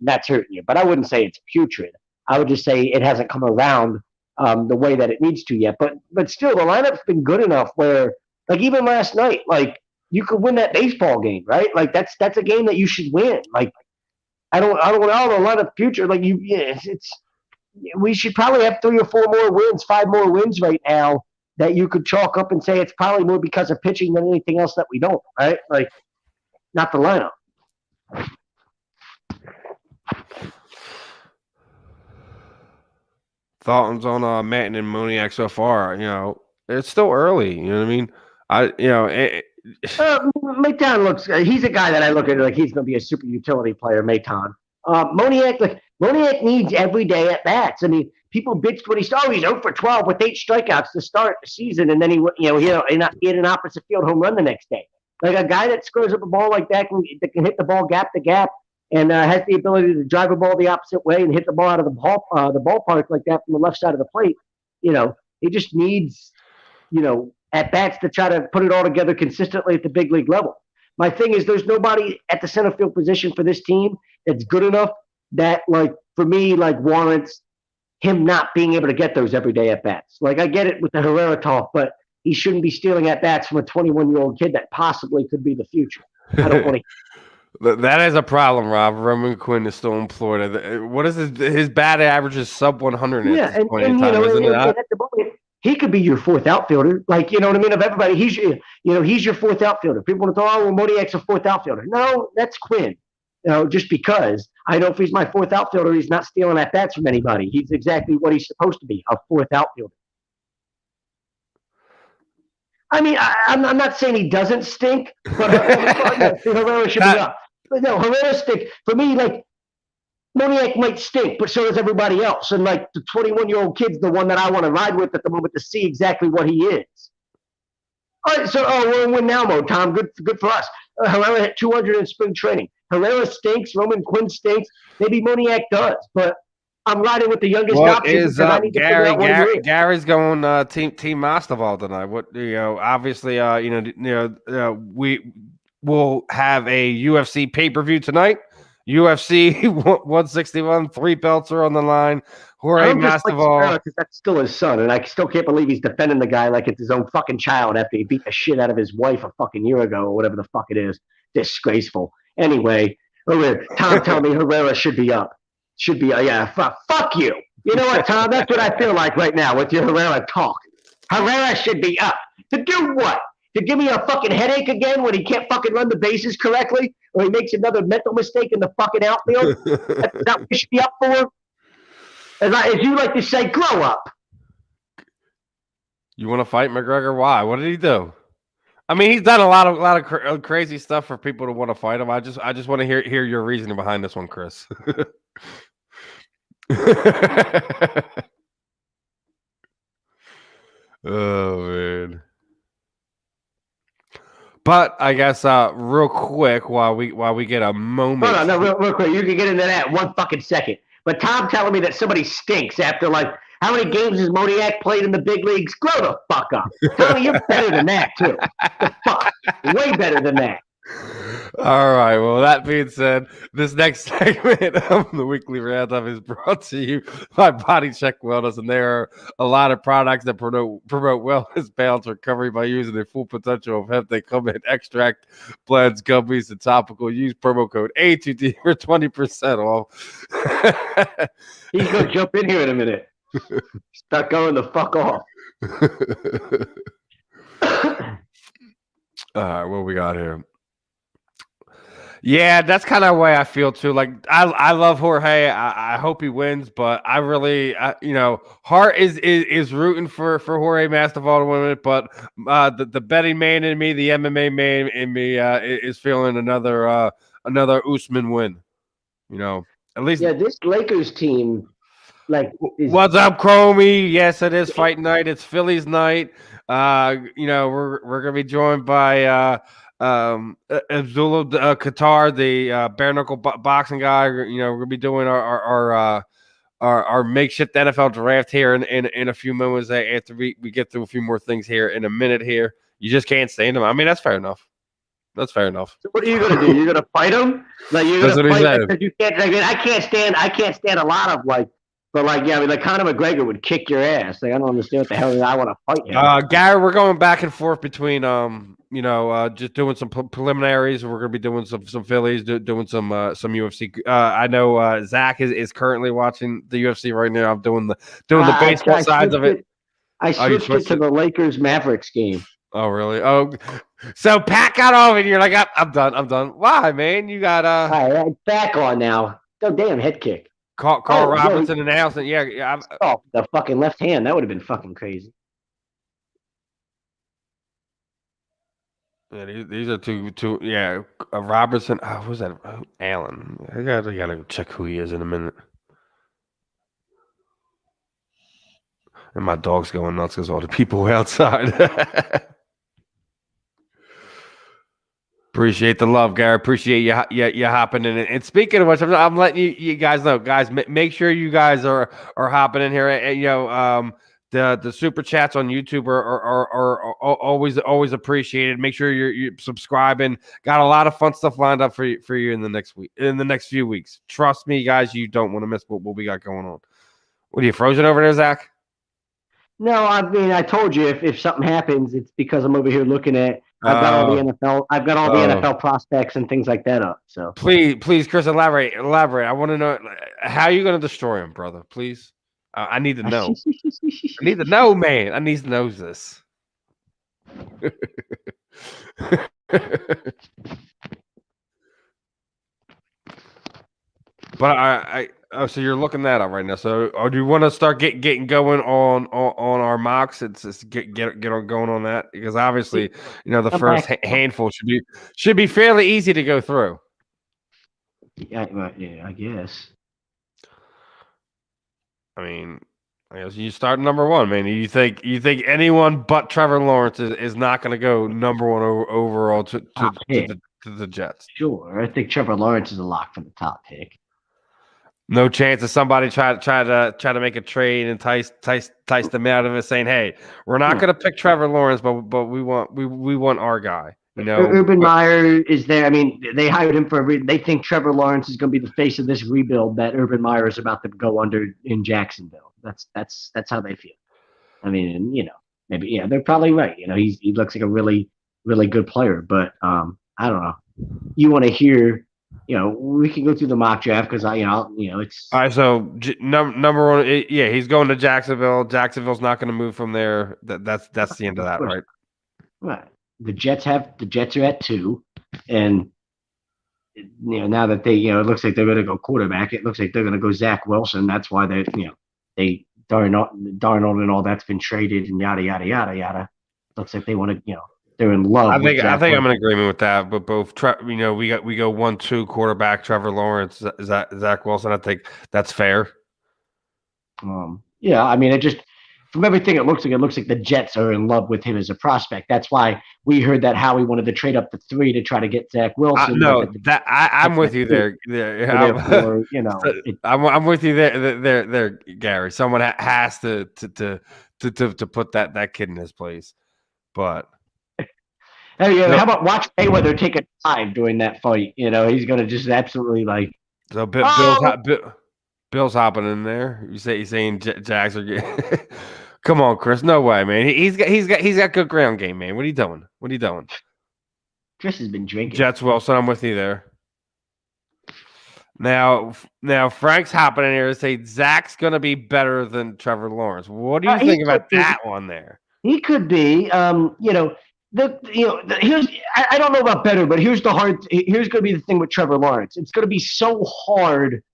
That's hurting you. But I wouldn't say it's putrid. I would just say it hasn't come around the way that it needs to yet. But still, the lineup's been good enough where, like, even last night, like, you could win that baseball game, right? Like, that's a game that you should win. Like, I don't know the lineup future. Like, we should probably have 3 or 4 more wins, 5 more wins right now that you could chalk up and say it's probably more because of pitching than anything else that we don't, right? Like, not the lineup. Thoughts on Matt and Moniak so far? You know, it's still early. You know what I mean? Maton looks. He's a guy that I look at like he's going to be a super utility player. Maton. Moniak needs every day at bats. I mean, people bitched when he's 0 for 12 with 8 strikeouts to start the season, and then he hit an opposite field home run the next day. Like a guy that scores up a ball like that can hit the ball gap to gap and has the ability to drive a ball the opposite way and hit the ball out of the ballpark like that from the left side of the plate. You know, he just needs, at bats to try to put it all together consistently at the big league level. My thing is there's nobody at the center field position for this team that's good enough that, like, for me, like, warrants him not being able to get those everyday at bats. Like, I get it with the Herrera talk, but he shouldn't be stealing at bats from a 21-year-old kid that possibly could be the future. I don't want to. That is a problem, Rob. Roman Quinn is still in Florida. What is his batting average is sub 100 at this point in time, isn't it? At the moment, he could be your fourth outfielder. Like, you know what I mean? Of everybody, he's your fourth outfielder. People want to throw, Moniak's a fourth outfielder. No, that's Quinn. Just because I know if he's my fourth outfielder, he's not stealing at bats from anybody. He's exactly what he's supposed to be, a fourth outfielder. I mean, I'm not saying he doesn't stink, but Herrera should be up. But no, Herrera stink. For me, like, Moniak might stink, but so does everybody else. And, like, the 21-year-old kid's the one that I want to ride with at the moment to see exactly what he is. All right, so, we're in win now mode, Tom. Good for us. Herrera hit 200 in spring training. Herrera stinks. Roman Quinn stinks. Maybe Moniak does, but I'm riding with the youngest option. Is Gary's going team Masterval tonight? What obviously we will have a UFC pay-per-view tonight. UFC 161, 3 belts are on the line. Jorge Masterval. Because that's still his son, and I still can't believe he's defending the guy like it's his own fucking child after he beat the shit out of his wife a fucking year ago or whatever the fuck it is. Disgraceful. Anyway, Tom telling me Herrera should be up. Fuck you. You know what, Tom? That's what I feel like right now with your Herrera talk. Herrera should be up. To do what? To give me a fucking headache again when he can't fucking run the bases correctly? Or he makes another mental mistake in the fucking outfield? That's what he should be up for? As you like to say, grow up. You want to fight McGregor? Why? What did he do? I mean, he's done a lot of crazy stuff for people to want to fight him. I just want to hear your reasoning behind this one, Chris. Oh man. But I guess real quick while we get a moment. No, real quick. You can get into that 1 fucking second. But Tom telling me that somebody stinks after, like, how many games has Moniak played in the big leagues? Grow the fuck up. Tommy, you're better than that, too. The fuck. Way better than that. All right. Well, that being said, this next segment of the Weekly Roundup is brought to you by Body Check Wellness, and there are a lot of products that promote wellness, balance, recovery by using the full potential of hemp. They come in extract, blends, gummies, and topical. Use promo code A2D for 20% off. He's going to jump in here in a minute. Start going the fuck off. All right, what we got here? Yeah, that's kind of the way I feel too. Like, I love Jorge. I hope he wins, but I really, heart is rooting for Jorge Masvidal to win it. But the betting man in me, the MMA man in me, is feeling another Usman win. At least. Yeah, this Lakers team. What's up, Chromie? Yes, it is fight night. It's Phillies night. We're gonna be joined by Eaztullah Kakar, the bare knuckle boxing guy. We're gonna be doing our makeshift NFL draft here in a few moments after we get through a few more things here in a minute. Here, you just can't stand him. I mean, that's fair enough. That's fair enough. So what are you gonna do? You're gonna fight him? Like you're gonna fight because you can't. I can't stand a lot of like. But Conor McGregor would kick your ass. Like, I don't understand what the hell I want to fight him. Gary, we're going back and forth between just doing some preliminaries. We're going to be doing some Phillies, doing some UFC. I know Zach is currently watching the UFC right now. I'm doing the baseball sides of it. I switched it to the Lakers Mavericks game. Oh, really? Oh, so Pat got off, and you're like, I'm done. I'm done. Why, man? You got All right, back on now. Oh, damn, head kick. Carl Robinson announcing. Yeah. The fucking left hand. That would have been fucking crazy. Yeah, these are two. Yeah, Robertson. What was that? Allen. I gotta check who he is in a minute. And my dog's going nuts because all the people outside. Appreciate the love, Gary. Appreciate you hopping in. And speaking of which, I'm letting you guys know, guys. Make sure you guys are hopping in here. And the super chats on YouTube are always appreciated. Make sure you're subscribing. Got a lot of fun stuff lined up for you in the next few weeks. Trust me, guys. You don't want to miss what we got going on. What are you frozen over there, Zach? No, I mean I told you if something happens, it's because I'm over here looking at. I've got all the NFL. I've got all the NFL prospects and things like that up. So please, Chris, elaborate. I want to know how you're going to destroy him, brother. Please, I need to know. I need to know, man. I need to know this. But so you're looking that up right now. So, do you want to start getting going on our mocks? It's just get on going on that, because obviously, the first handful should be fairly easy to go through. Yeah, I guess. I mean, I guess you start number one, man. You think anyone but Trevor Lawrence is not going to go number one overall to the Jets? Sure, I think Trevor Lawrence is a lock for the top pick. No chance of somebody try to make a trade and entice them out of it, saying, "Hey, we're not going to pick Trevor Lawrence, but we want our guy." Urban Meyer is there. I mean, they hired him for a reason. They think Trevor Lawrence is going to be the face of this rebuild that Urban Meyer is about to go under in Jacksonville. That's how they feel. I mean, maybe they're probably right. He looks like a really, really good player, but I don't know. You want to hear? We can go through the mock draft because it's all right. So number one, he's going to Jacksonville. Jacksonville's not going to move from there. That's the end of that, right? Right. The Jets are at 2, and now that they it looks like they're going to go quarterback. It looks like they're going to go Zach Wilson. That's why they Darnold and all that's been traded and yada yada yada yada. Looks like they want to they're in love. I think I'm in agreement with that. But both, we go 1-2 quarterback Trevor Lawrence, Zach Wilson. I think that's fair. Yeah, I mean, it just from everything it looks like the Jets are in love with him as a prospect. That's why we heard that Howie wanted to trade up to 3 to try to get Zach Wilson. I'm with you there. Therefore, I'm with you there, Gary. Someone has to put that kid in his place, but. How about watch Mayweather take a dive during that fight? He's going to just absolutely like. So Bill's hopping in there. He's saying Jags are getting. Come on, Chris. No way, man. He's got good ground game, man. What are you doing? Chris has been drinking. Jets Wilson, I'm with you there. Now Frank's hopping in here to say Zach's going to be better than Trevor Lawrence. What do you think about that one there? He could be. Here's I don't know about better, but here's going to be the thing with Trevor Lawrence. It's going to be so hard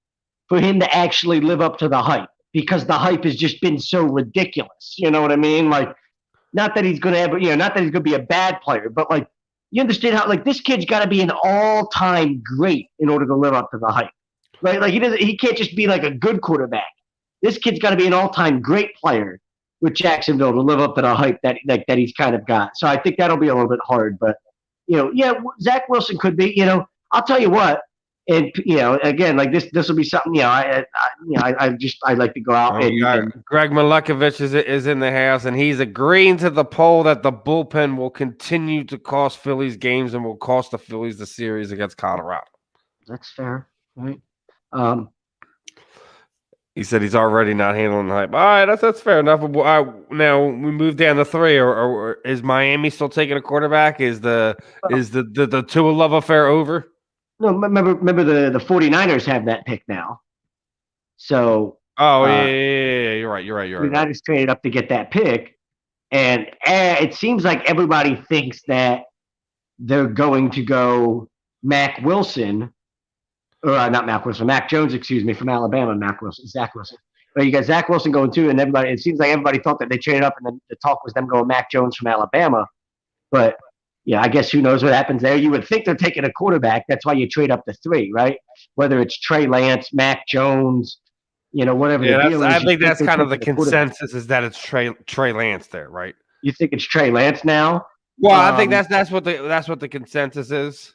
for him to actually live up to the hype because the hype has just been so ridiculous. You know what I mean? Like, not that he's going to ever, not that he's going to be a bad player, but like, you understand how this kid's got to be an all-time great in order to live up to the hype, right? Like he can't just be like a good quarterback. This kid's got to be an all-time great player with Jacksonville to live up to the hype that he's kind of got. So I think that'll be a little bit hard, but Zach Wilson could be, I'll tell you what, and again, like this will be something, I like to go out and Greg Milekovich is in the house, and he's agreeing to the poll that the bullpen will continue to cost Phillies games and will cost the Phillies the series against Colorado. That's fair, right? He said he's already not handling the hype. All right, that's fair enough. Now we move down to 3. Or is Miami still taking a quarterback? Is the Tua love affair over? No, remember the 49ers have that pick now. So yeah, you're right. 49ers traded up to get that pick. And it seems like everybody thinks that they're going to go Mac Wilson, or not Mac Wilson, Mac Jones, excuse me, from Alabama, Mac Wilson, Zach Wilson. But you got Zach Wilson going too, and everybody. It seems like everybody thought that they traded up, and then the talk was them going Mac Jones from Alabama. But yeah, I guess who knows what happens there. You would think they're taking a quarterback. That's why you trade up to 3, right? Whether it's Trey Lance, Mac Jones, whatever the deal is. I think that's kind of the consensus is that it's Trey Lance there, right? You think it's Trey Lance now? Well, I think that's what the consensus is.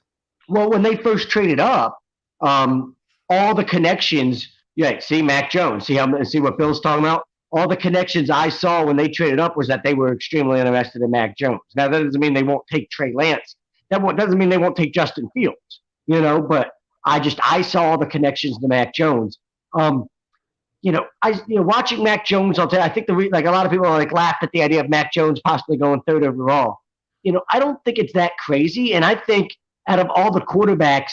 Well, when they first traded up, all the connections. Yeah, see Mac Jones. See what Bill's talking about. All the connections I saw when they traded up was that they were extremely interested in Mac Jones. Now that doesn't mean they won't take Trey Lance. That doesn't mean they won't take Justin Fields. But I saw all the connections to Mac Jones. Watching Mac Jones, I'll tell you, I think like a lot of people are like laughed at the idea of Mac Jones possibly going 3rd overall. I don't think it's that crazy, and I think out of all the quarterbacks,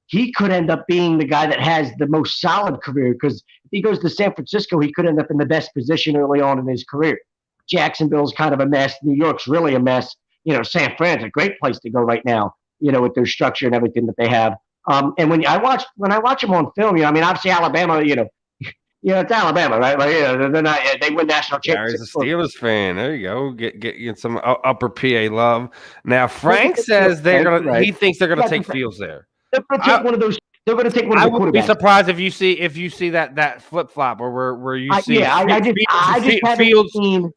he could end up being the guy that has the most solid career, because if he goes to San Francisco, he could end up in the best position early on in his career. Jacksonville's kind of a mess. New York's really a mess. San Fran's a great place to go right now, with their structure and everything that they have. And when I watch them on film, obviously Alabama, it's Alabama, right? Like, they're not. They win national championships. Gary's a Steelers fan. There you go. Get some upper PA love. Now Frank says he thinks they're gonna take Fields there. They're going to take one of those. They're going to take one of the quarterbacks. I wouldn't be surprised if you see that flip flop or where you see. I just Fields. Seen...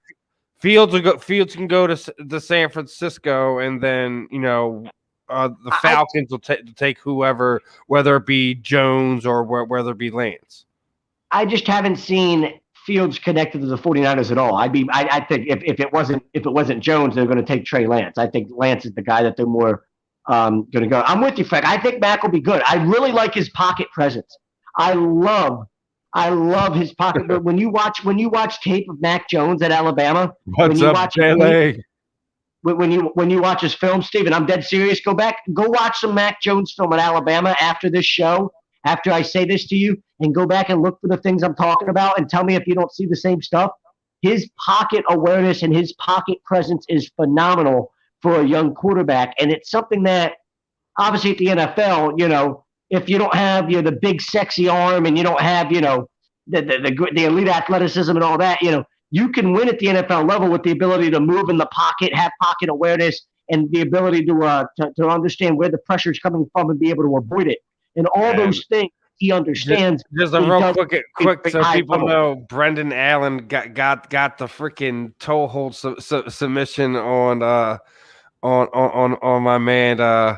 Fields can go to San Francisco, and then the Falcons will take whoever, whether it be Jones or whether it be Lance. I just haven't seen Fields connected to the 49ers at all. I think if it wasn't Jones, they're going to take Trey Lance. I think Lance is the guy that they're more. Going to go. I'm with you, Frank. I think Mac will be good. I really like his pocket presence. I love his pocket. But when you watch tape of Mac Jones at Alabama, when you watch his film, Steven, I'm dead serious. Go watch some Mac Jones film at Alabama after this show. After I say this to you, and go back and look for the things I'm talking about, and tell me if you don't see the same stuff. His pocket awareness and his pocket presence is phenomenal for a young quarterback, and it's something that obviously at the NFL, if you don't have the big sexy arm and you don't have the elite athleticism and all that, you can win at the NFL level with the ability to move in the pocket, have pocket awareness, and the ability to understand where the pressure is coming from and be able to avoid it, and all those things he understands. Just a real quick so people know, Brendan Allen got the freaking toe hold submission on my man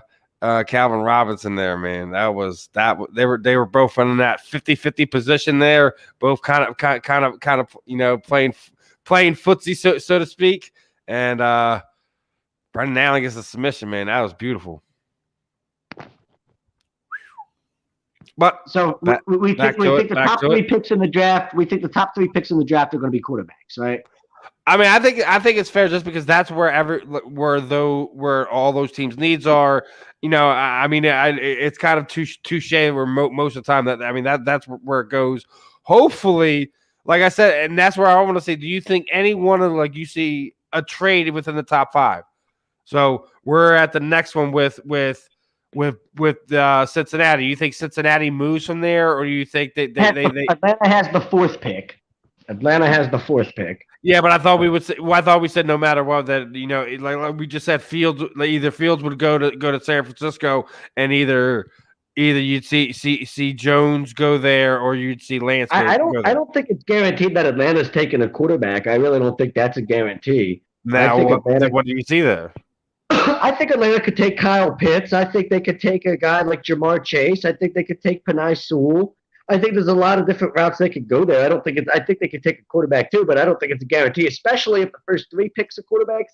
Calvin Robinson there, man. They were both in that 50-50 position there, both kind of playing footsie so to speak. And Brendan Allen gets a submission, man. That was beautiful. But so we think the top 3 picks in the draft. We think the top 3 picks in the draft are going to be quarterbacks, right? I mean, I think it's fair just because that's where all those teams' needs are. It's kind of touche where most of the time that's where it goes. Hopefully, like I said, and that's where I want to say, do you think any one of you see a trade within the top 5? So we're at the next one with Cincinnati. You think Cincinnati moves from there, or do you think they Atlanta has the 4th pick? Atlanta has the 4th pick. Yeah, but I thought we would say. Well, I thought we said no matter what that like we just said Fields. Either Fields would go to San Francisco, and either you'd see Jones go there, or you'd see Lance. I don't think it's guaranteed that Atlanta's taking a quarterback. I really don't think that's a guarantee. Now, what do you see there? I think Atlanta could take Kyle Pitts. I think they could take a guy like Jamar Chase. I think they could take Penei Sewell. I think there's a lot of different routes they could go there. I think they could take a quarterback too, but I don't think it's a guarantee, especially if the first 3 picks are quarterbacks.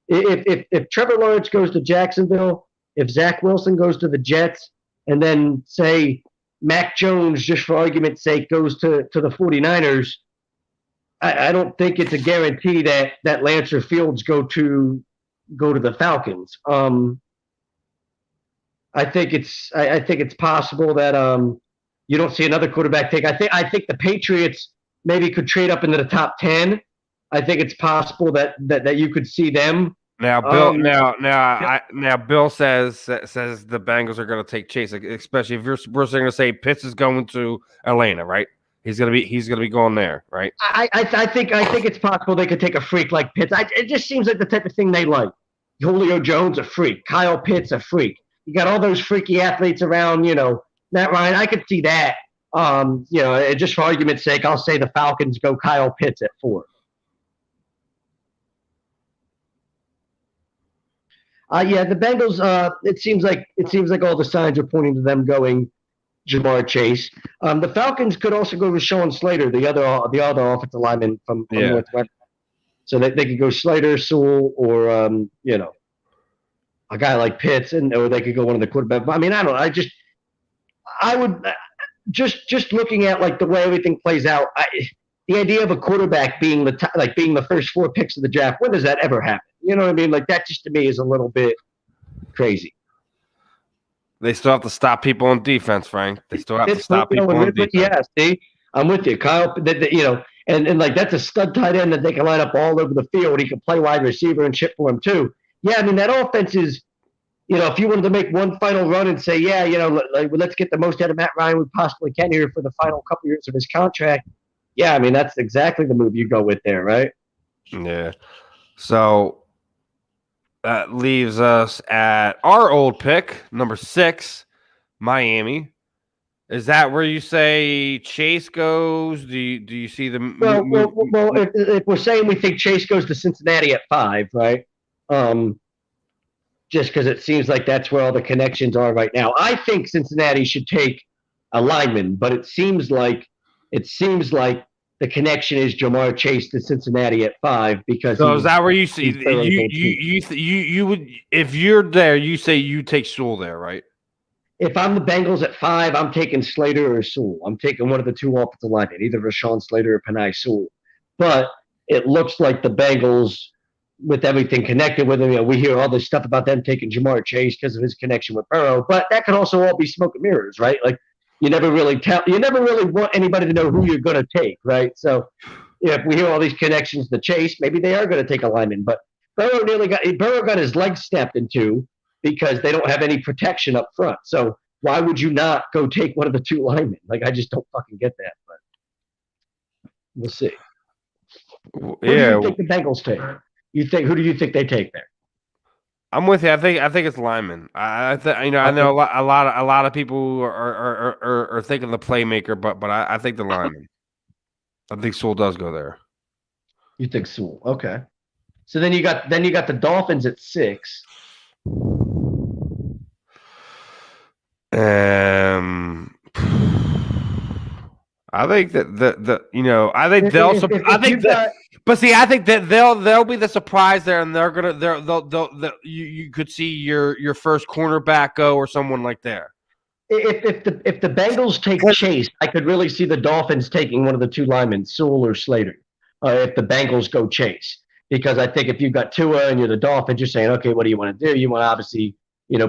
If Trevor Lawrence goes to Jacksonville, if Zach Wilson goes to the Jets, and then say Mac Jones, just for argument's sake, goes to the 49ers, I don't think it's a guarantee that Lance or Fields go to the Falcons. I think it's possible that you don't see another quarterback take. I think the Patriots maybe could trade up into the top 10 I think it's possible that you could see them. Now, Bill. Bill says the Bengals are going to take Chase, especially if we're going to say Pitts is going to Atlanta, right? He's gonna be going there, right? I think it's possible they could take a freak like Pitts. It just seems like the type of thing they like. Julio Jones, a freak. Kyle Pitts, a freak. You got all those freaky athletes around, Matt Ryan. I could see that. Just for argument's sake, I'll say the Falcons go Kyle Pitts at 4. The Bengals. It seems like all the signs are pointing to them going Jamar Chase. The Falcons could also go with Sean Slater, the other offensive lineman from Northwest. So they could go Slater, Sewell, or a guy like Pitts, or they could go one of the quarterbacks. I mean, I don't know. I would just looking at like the way everything plays out. The idea of a quarterback being being the first 4 picks of the draft. When does that ever happen? You know what I mean? Like that just to me is a little bit crazy. They still have to stop people on defense, Frank. They still have to stop people on defense. Yeah, see, I'm with you, Kyle. And like that's a stud tight end that they can line up all over the field. He can play wide receiver and chip for him too. Yeah, I mean that offense is, if you wanted to make one final run and say, let's get the most out of Matt Ryan we possibly can here for the final couple years of his contract. Yeah, I mean that's exactly the move you go with there, right? Yeah. So that leaves us at our old pick, number 6, Miami. Is that where you say Chase goes? Do you see the well, if we're saying we think Chase goes to Cincinnati at 5, right? Just because it seems like that's where all the connections are right now. I think Cincinnati should take a lineman, but it seems like the connection is Jamar Chase to Cincinnati at 5 because. So is that where you see you would, if you're there, you say you take Sewell there, right? If I'm the Bengals at 5, I'm taking Slater or Sewell. I'm taking one of the 2 offensive linemen, either Rashawn Slater or Penei Sewell. But it looks like the Bengals, with everything connected with them, we hear all this stuff about them taking Jamar Chase because of his connection with Burrow. But that could also all be smoke and mirrors, right? Like you never really want anybody to know who you're going to take, right? So if we hear all these connections to Chase, maybe they are going to take a lineman. But Burrow got his leg stepped into because they don't have any protection up front. So why would you not go take one of the 2 linemen? Like I just don't fucking get that. But we'll see. Who do you think the Bengals take? Who do you think they take there? I'm with you. I think it's lineman. I know a lot of people are thinking the playmaker, but I think the lineman. I think Sewell does go there. You think Sewell? Okay. So then you got the Dolphins at 6. I think I think that they'll be the surprise there, and you could see your first cornerback go or someone like there. If the Bengals take Chase, I could really see the Dolphins taking one of the 2 linemen, Sewell or Slater. If the Bengals go Chase, because I think if you've got Tua and you're the Dolphins, you're saying, okay, what do you want to do? You want to obviously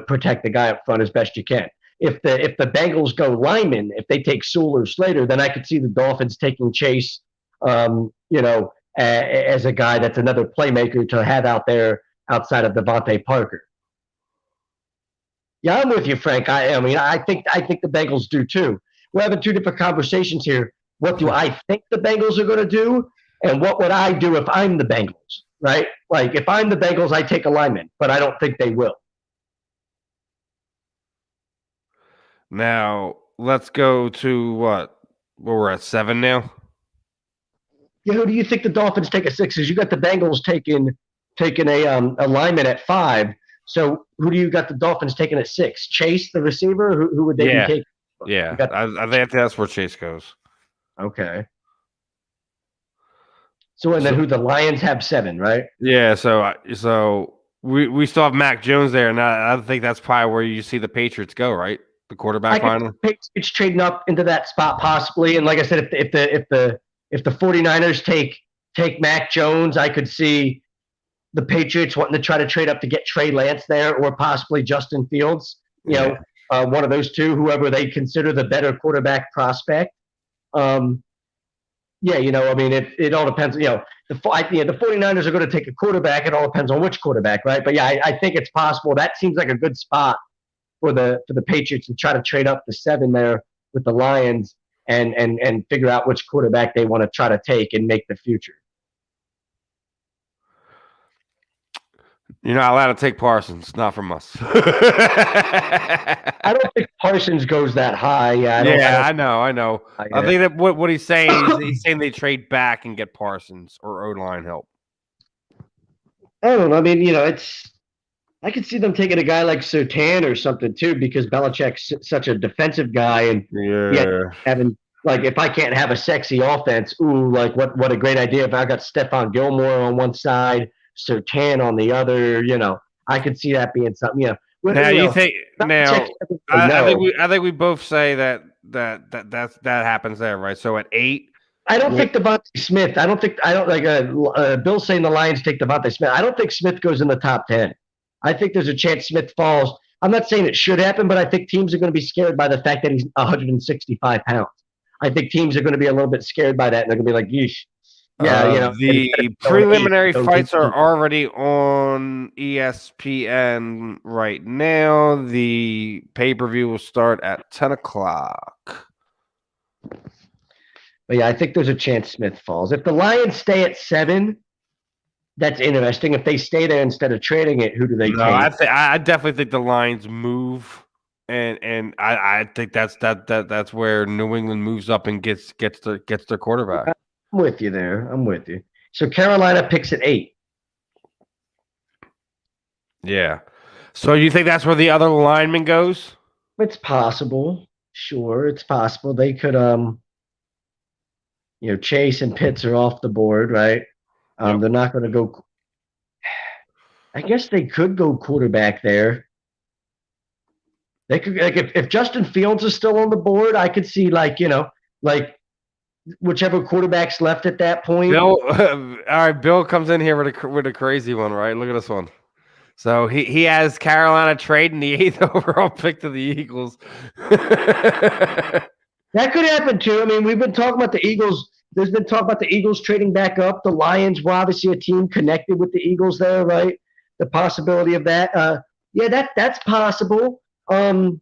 protect the guy up front as best you can. If the Bengals go linemen, if they take Sewell or Slater, then I could see the Dolphins taking Chase, as a guy that's another playmaker to have out there outside of Devontae Parker. Yeah, I'm with you, Frank. I think the Bengals do too. We're having 2 different conversations here. What do I think the Bengals are going to do, and what would I do if I'm the Bengals? Right? Like if I'm the Bengals, I take a lineman, but I don't think they will. Now let's go to what we're at 7 now. Yeah, who do you think the Dolphins take at 6? Because you got the Bengals taking a lineman at 5. So who do you got the Dolphins taking at 6? Chase, the receiver? Who would they be taking? Yeah, I think that's where Chase goes. Okay. So then who the Lions have 7, right? Yeah. So we still have Mac Jones there, and I think that's probably where you see the Patriots go, right? The quarterback final. Patriots trading up into that spot possibly, and like I said, if the 49ers take Mac Jones, I could see the Patriots wanting to try to trade up to get Trey Lance there, or possibly Justin Fields. One of those 2, whoever they consider the better quarterback prospect. It all depends. the 49ers are going to take a quarterback. It all depends on which quarterback, right? But yeah, I think it's possible. That seems like a good spot for the Patriots to try to trade up to 7 there with the Lions and figure out which quarterback they want to try to take and make the future. You're not allowed to take Parsons, not from us. I don't think Parsons goes that high. I know. I think that what he's saying is he's saying they trade back and get Parsons or O-line help. I don't know. I mean, I could see them taking a guy like Surtain or something too, because Belichick's such a defensive guy, and having like if I can't have a sexy offense, like what a great idea if I got Stephon Gilmore on one side, Surtain on the other. I could see that being something. I think we both say that happens there, right? So at 8. I don't think Devontae Smith. I don't like Bill saying the Lions take Devontae Smith. I don't think Smith goes in the top 10. I think there's a chance Smith falls. I'm not saying it should happen, but I think teams are going to be scared by the fact that he's 165 pounds. I think teams are going to be a little bit scared by that, and they're going to be like, yeesh. Yeah, the preliminary fights are already on ESPN right now. The pay-per-view will start at 10 o'clock. But yeah, I think there's a chance Smith falls. If the Lions stay at 7, that's interesting. If they stay there instead of trading it, who do they take? I definitely think the Lions move, and I think that's where New England moves up and gets their quarterback. I'm with you there. I'm with you. So Carolina picks at 8. Yeah. So you think that's where the other lineman goes? It's possible. Sure, it's possible. They could Chase and Pitts are off the board, right? They're not going to go. I guess they could go quarterback there. They could, like, if Justin Fields is still on the board, I could see whichever quarterback's left at that point. Bill, all right. Bill comes in here with a crazy one, right? Look at this one. So he has Carolina trading the 8th overall pick to the Eagles. That could happen too. I mean, we've been talking about the Eagles. There's been talk about the Eagles trading back up. The Lions were obviously a team connected with the Eagles there, right? The possibility of that. That's possible. The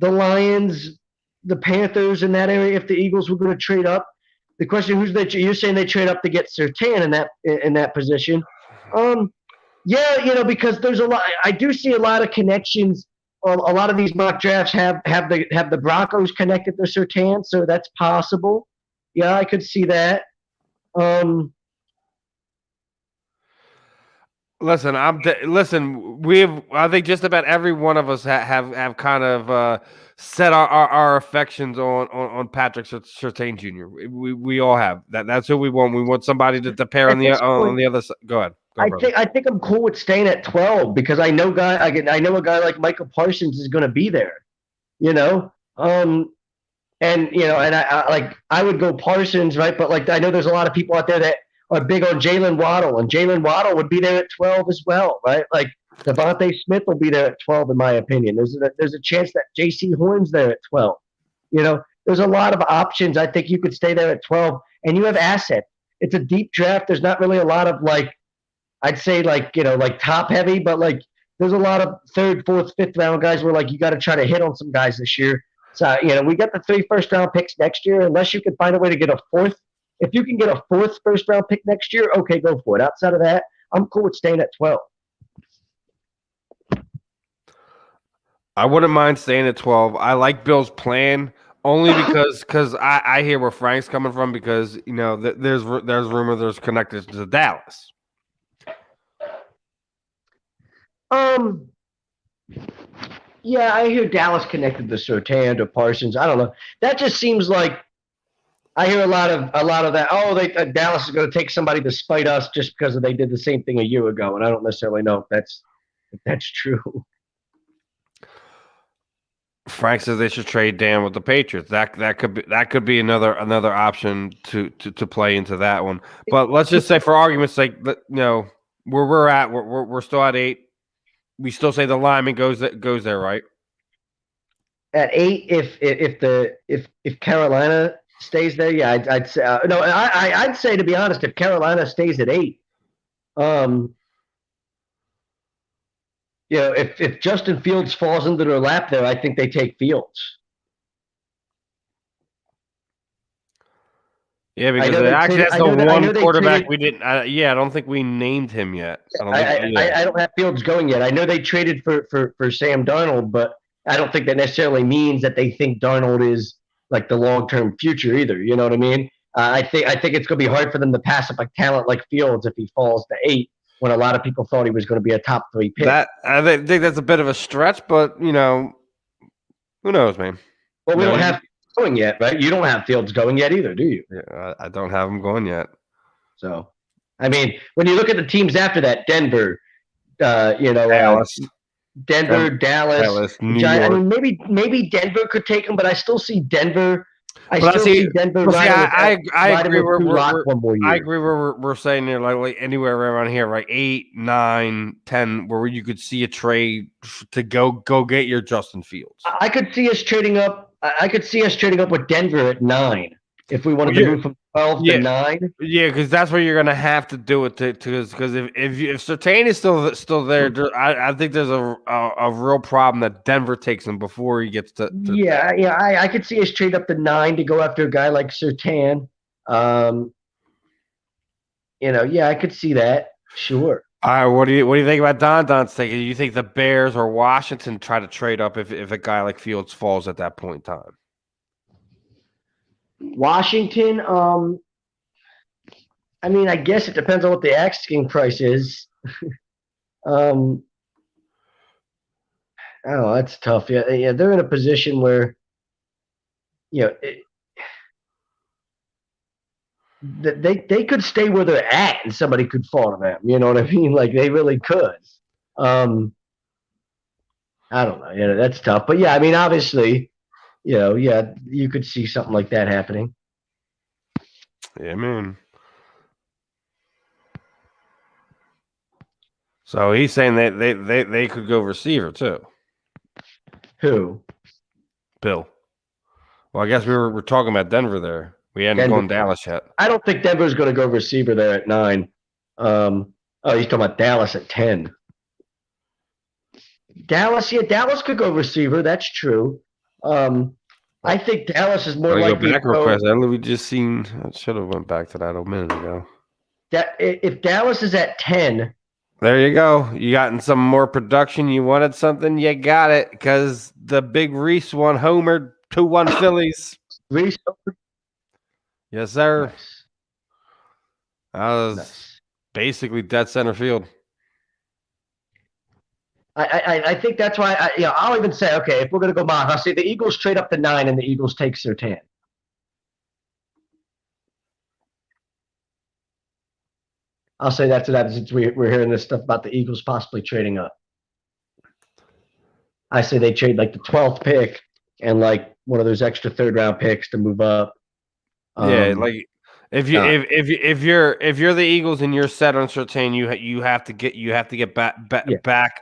Lions, the Panthers in that area, if the Eagles were going to trade up. The question, you're saying they trade up to get Surtain in that position. Because there's a lot. I do see a lot of connections. A lot of these mock drafts have the Broncos connected to Surtain, so that's possible. Yeah, I could see that. Listen, I think just about every one of us have kind of set our affections on Patrick Surtain Jr. We all have that. That's who we want. We want somebody to pair on the other side. Go ahead. I think I'm cool with staying at 12 because I know a guy like Michael Parsons is going to be there. I would go Parsons, right? But I know there's a lot of people out there that are big on Jalen Waddle, and Jalen Waddle would be there at 12 as well, right? Like Devontae Smith will be there at 12, in my opinion. There's a chance that J.C. Horn's there at 12. There's a lot of options. I think you could stay there at 12, and you have assets. It's a deep draft. There's not really a lot of I'd say top heavy, but there's a lot of 3rd, 4th, 5th round guys where you got to try to hit on some guys this year. So we got the 3 first-round picks next year. Unless you can find a way to get a 4th. If you can get a 4th first-round pick next year, okay, go for it. Outside of that, I'm cool with staying at 12. I wouldn't mind staying at 12. I like Bill's plan only because I hear where Frank's coming from because there's rumor there's connected to Dallas. Yeah, I hear Dallas connected to Surtain or Parsons. I don't know. That just seems like I hear a lot of that. Oh, Dallas is going to take somebody to spite us just because they did the same thing a year ago, and I don't necessarily know if that's true. Frank says they should trade Dan with the Patriots. That could be another option to play into that one. But let's just say, for argument's sake, where we're at, we're still at 8. We still say the lineman goes there, right? At 8, if Carolina stays there, yeah, I'd say no. I'd say, to be honest, if Carolina stays at 8, if Justin Fields falls into their lap there, I think they take Fields. Yeah, because actually that's the one quarterback we didn't. I don't think we named him yet. I don't have Fields going yet. I know they traded for Sam Darnold, but I don't think that necessarily means that they think Darnold is like the long-term future either. You know what I mean? I think it's going to be hard for them to pass up a talent like Fields if he falls to 8, when a lot of people thought he was going to be a top 3 pick. I think that's a bit of a stretch, but who knows, man? Well, we don't have going yet, right? You don't have Fields going yet either, do you? Yeah, I don't have him going yet. So, I mean, when you look at the teams after that, Denver, Dallas. Dallas, New York. I mean, maybe Denver could take him, but I still see Denver. I agree. I agree. We're saying there like anywhere around here, right? 8, 9, 10, where you could see a trade to go get your Justin Fields. I could see us trading up. I could see us trading up with Denver at 9 if we wanted to move from 12 to 9. Yeah, because that's where you're gonna have to do it because if Surtain is still there, I think there's a real problem that Denver takes him before he gets to I could see us trade up to 9 to go after a guy like Surtain. I could see that. Sure. All right, what do you think about Don's thinking? Do you think the Bears or Washington try to trade up if a guy like Fields falls at that point in time? Washington, I mean, I guess it depends on what the asking price is. I don't know. That's tough. Yeah, they're in a position where, they could stay where they're at and somebody could fall to them. You know what I mean? Like, they really could. I don't know. That's tough. But yeah, I mean, obviously, you could see something like that happening. Yeah, man. So he's saying that they could go receiver too. Who? Bill. Well, I guess we're talking about Denver there. We hadn't gone Dallas yet. I don't think Denver's going to go receiver there at 9. He's talking about Dallas at 10. Dallas could go receiver. That's true. I think Dallas is more likely to go. We just seen. I should have went back to that a minute ago. If Dallas is at 10. There you go. You gotten some more production. You wanted something. You got it because the big Reese won homer 2-1 Phillies. Reese. Yes, sir. Nice. That was basically dead center field. I think that's why I'll even say, okay, if we're going to go I'll say the Eagles trade up to 9 and the Eagles take Surtain. I'll say that's what happens since we're hearing this stuff about the Eagles possibly trading up. I say they trade like the 12th pick and like one of those extra 3rd-round picks to move up. Like if you're the Eagles and you're set on Surtain, you have to get back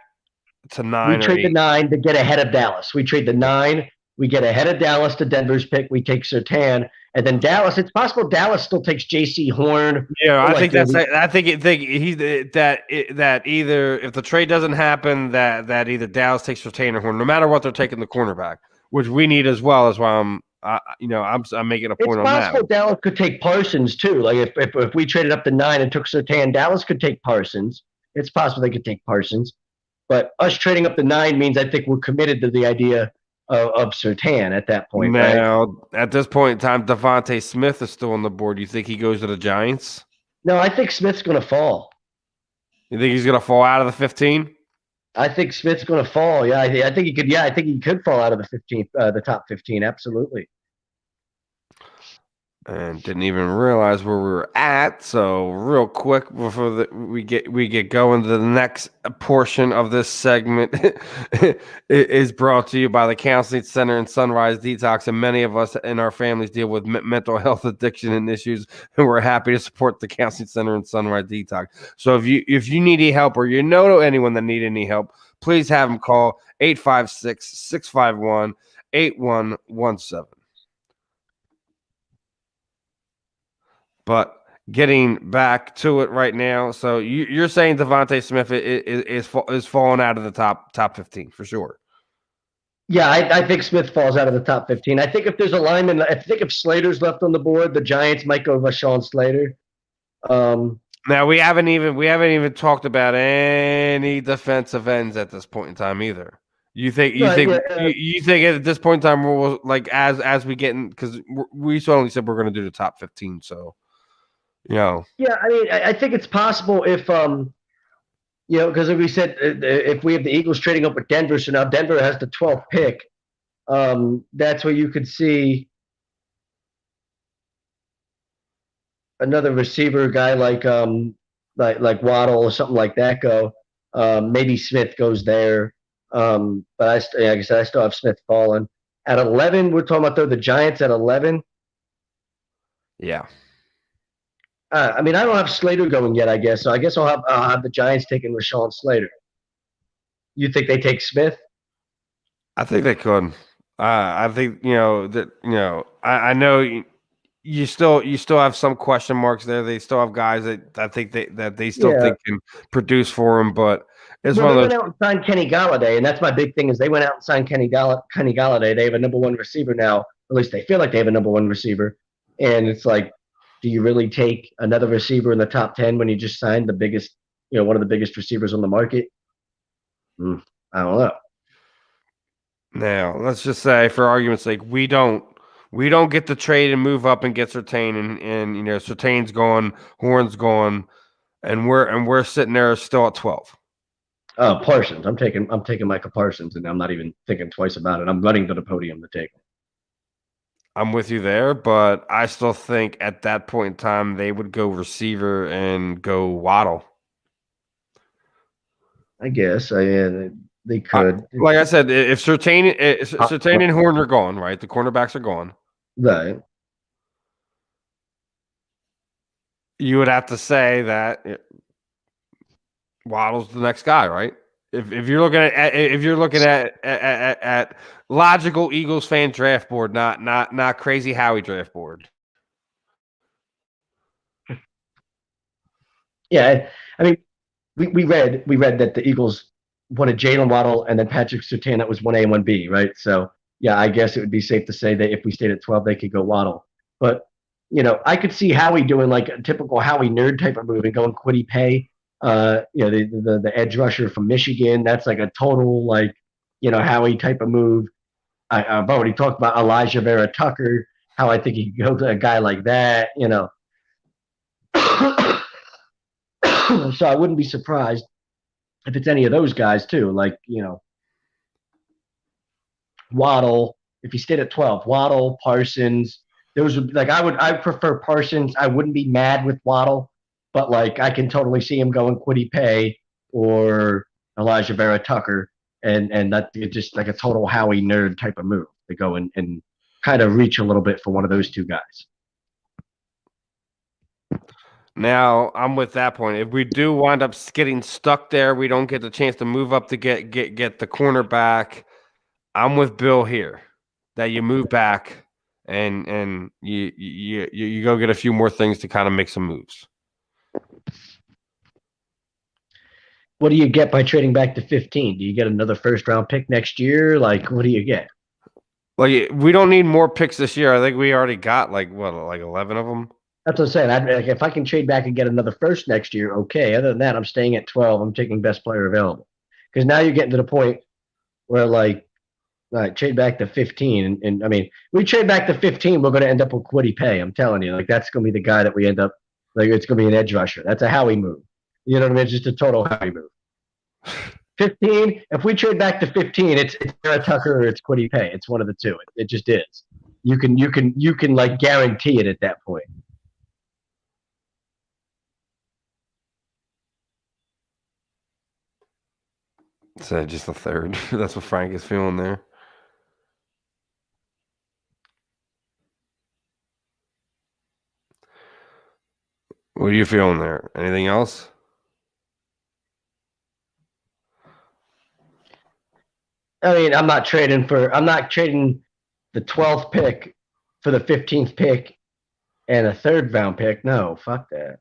to 9. We trade the 9 to get ahead of Dallas. We trade the 9. We get ahead of Dallas to Denver's pick. We take Surtain, and then Dallas. It's possible Dallas still takes J.C. Horn. Yeah, I think either if the trade doesn't happen, that either Dallas takes Surtain or Horn, no matter what they're taking the cornerback, which we need as well. As why I'm making a point on that. It's possible Dallas could take Parsons too. Like if we traded up to 9 and took Surtain, Dallas could take Parsons. It's possible they could take Parsons. But us trading up to 9 means I think we're committed to the idea of Surtain at that point. Now, right? At this point in time, Devontae Smith is still on the board. You think he goes to the Giants? No, I think Smith's going to fall. You think he's going to fall out of the 15? I think Smith's going to fall. Yeah, I think he could. Yeah, I think he could fall out of the 15, the top 15. Absolutely. And didn't even realize where we were at. So real quick before we get going, the next portion of this segment is brought to you by the Counseling Center and Sunrise Detox. And many of us and our families deal with mental health addiction and issues, and we're happy to support the Counseling Center and Sunrise Detox. So if you need any help or you know anyone that need any help, please have them call 856-651-8117. But getting back to it right now, so you're saying Devontae Smith is falling out of the top 15 for sure. Yeah, I think Smith falls out of the top 15. I think if there's a lineman, I think if Slater's left on the board, the Giants might go Rashawn Slater. Now we haven't even talked about any defensive ends at this point in time either. You think at this point in time we'll like as we get in, because we only said we're going to do the top 15, so Yeah, I mean, I think it's possible if because we said if we have the Eagles trading up with Denver, so now Denver has the 12th pick. That's where you could see another receiver guy like Waddle or something like that go. Maybe Smith goes there. But like I said, I still have Smith falling. At 11, we're talking about the Giants at 11. Yeah. I mean, I don't have Slater going yet, I guess. So I guess I'll have the Giants taking Rashawn Slater. You think they take Smith? I think they could. I think I know you still have some question marks there. They still have guys that I think they still think can produce for him, but it's one of those. They went out and signed Kenny Galladay, and that's my big thing is they went out and signed Kenny Galladay. They have a number one receiver now. At least they feel like they have a number one receiver, and it's like, do you really take another receiver in the top 10 when you just signed the biggest, one of the biggest receivers on the market? I don't know. Now, let's just say, for argument's sake, we don't get the trade and move up and get Surtain, and Surtain's gone, Horn's gone, and we're sitting there still at 12. Parsons. I'm taking Michael Parsons, and I'm not even thinking twice about it. I'm running to the podium to take him. I'm with you there, but I still think at that point in time they would go receiver and go Waddle. I guess they could. Like I said, if Surtain and Horn are gone, right? The cornerbacks are gone. Right. You would have to say that Waddle's the next guy, right? If you're looking at logical Eagles fan draft board, not crazy Howie draft board. Yeah, I mean, we read that the Eagles wanted Jalen Waddle and then Patrick Surtain. That was 1A and 1B, right? So yeah, I guess it would be safe to say that if we stayed at 12, they could go Waddle. But I could see Howie doing like a typical Howie nerd type of move and going Kwity Paye. The edge rusher from Michigan. That's like a total Howie type of move. I've already talked about Elijah Vera Tucker. How I think he could go to a guy like that. So I wouldn't be surprised if it's any of those guys too. Waddle. If he stayed at 12, Waddle, Parsons. Those would I prefer Parsons. I wouldn't be mad with Waddle. But I can totally see him going Kwity Paye or Elijah Vera Tucker, and that it's just like a total Howie nerd type of move to go and kind of reach a little bit for one of those two guys. Now I'm with that point. If we do wind up getting stuck there, we don't get the chance to move up to get the cornerback. I'm with Bill here that you move back and you go get a few more things to kind of make some moves. What do you get by trading back to 15? Do you get another first-round pick next year? What do you get? We don't need more picks this year. I think we already got 11 of them. That's what I'm saying. If I can trade back and get another first next year, okay. Other than that, I'm staying at 12. I'm taking best player available. Because now you're getting to the point where, trade back to 15. And I mean, we trade back to 15, we're going to end up with Kwity Paye. I'm telling you. That's going to be the guy that we end up – it's going to be an edge rusher. That's a Howie move. You know what I mean? It's just a total Howie move. 15. If we trade back to 15, it's Vera Tucker or it's Kwity Paye. It's one of the two. It just is. You can guarantee it at that point. So just a third. That's what Frank is feeling there. What are you feeling there? Anything else? I mean, I'm not trading the 12th pick for the 15th pick And a third round pick? No, fuck that.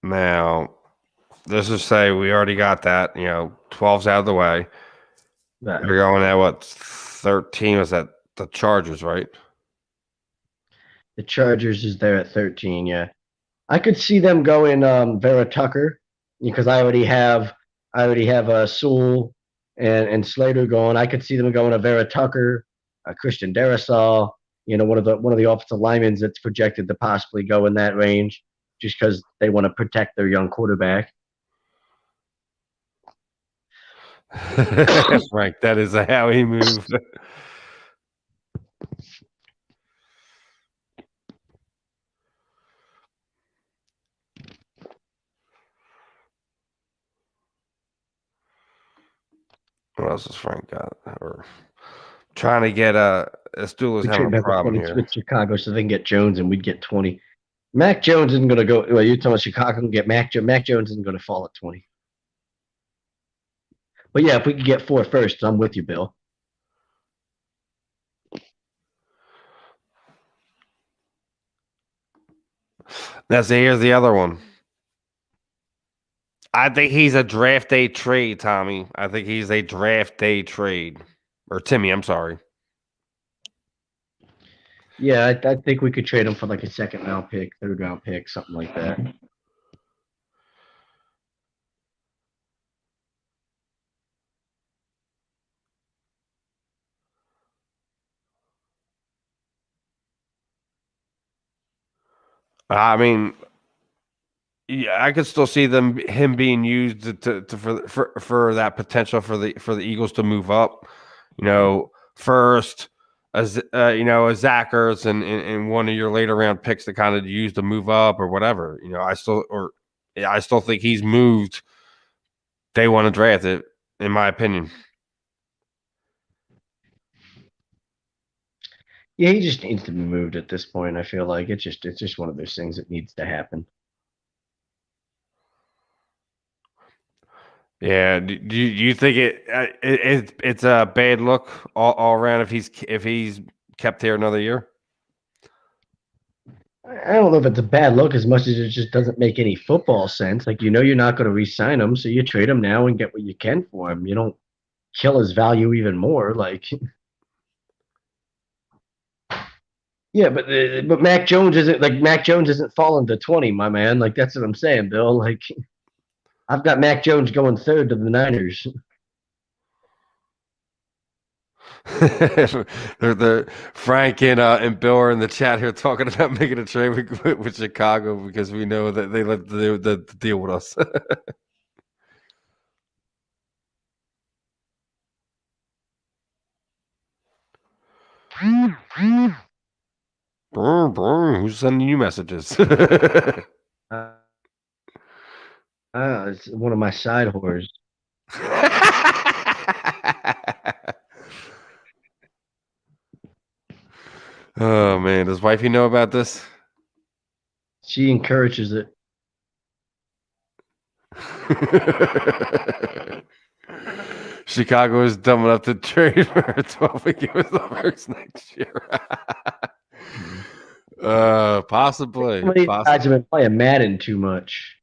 Now, let's just say we already got that. 12's out of the way. Right. We're going at what? 13 was that the Chargers, right? The Chargers is there at 13, yeah. I could see them going Vera Tucker because I already have Sewell and Slater going. I could see them going to Vera Tucker, Christian Darrisaw, one of the offensive linemen that's projected to possibly go in that range just because they want to protect their young quarterback. Frank, that is how he moved. What else has Frank got? Or trying to get Eaztullah's having a problem here. With Chicago, so they can get Jones, and we'd get 20. Mac Jones isn't going to go. Well, you're telling Chicago can get Mac Jones. Mac Jones isn't going to fall at 20. But yeah, if we could get 4 first, I'm with you, Bill. Here's the other one. I think he's a draft day trade, Tommy. I think he's a draft day trade. Or Timmy, I'm sorry. Yeah, I think we could trade him for like a second round pick, third round pick, something like that. I mean, yeah, I could still see him being used for that potential for the Eagles to move up. First, a Zach Ertz and one of your later round picks to kind of use to move up or whatever. I still think he's moved. They want to draft it, in my opinion. Yeah, he just needs to be moved at this point. I feel like it's just one of those things that needs to happen. Yeah. Do you think it's a bad look all around if he's kept here another year? I don't know if it's a bad look as much as it just doesn't make any football sense. Like, you're not going to re-sign him, so you trade him now and get what you can for him. You don't kill his value even more. Like, yeah, but Mac Jones isn't falling to 20, my man. Like, that's what I'm saying, Bill. Like, I've got Mac Jones going third to the Niners. the Frank and Bill are in the chat here talking about making a trade with Chicago because we know that they let the deal with us. Who's sending you messages? It's one of my side whores. Oh man, does wifey know about this? She encourages it. Chicago is dumb enough to trade for 12 and give us the first next year. Possibly. Guys have been playing Madden too much.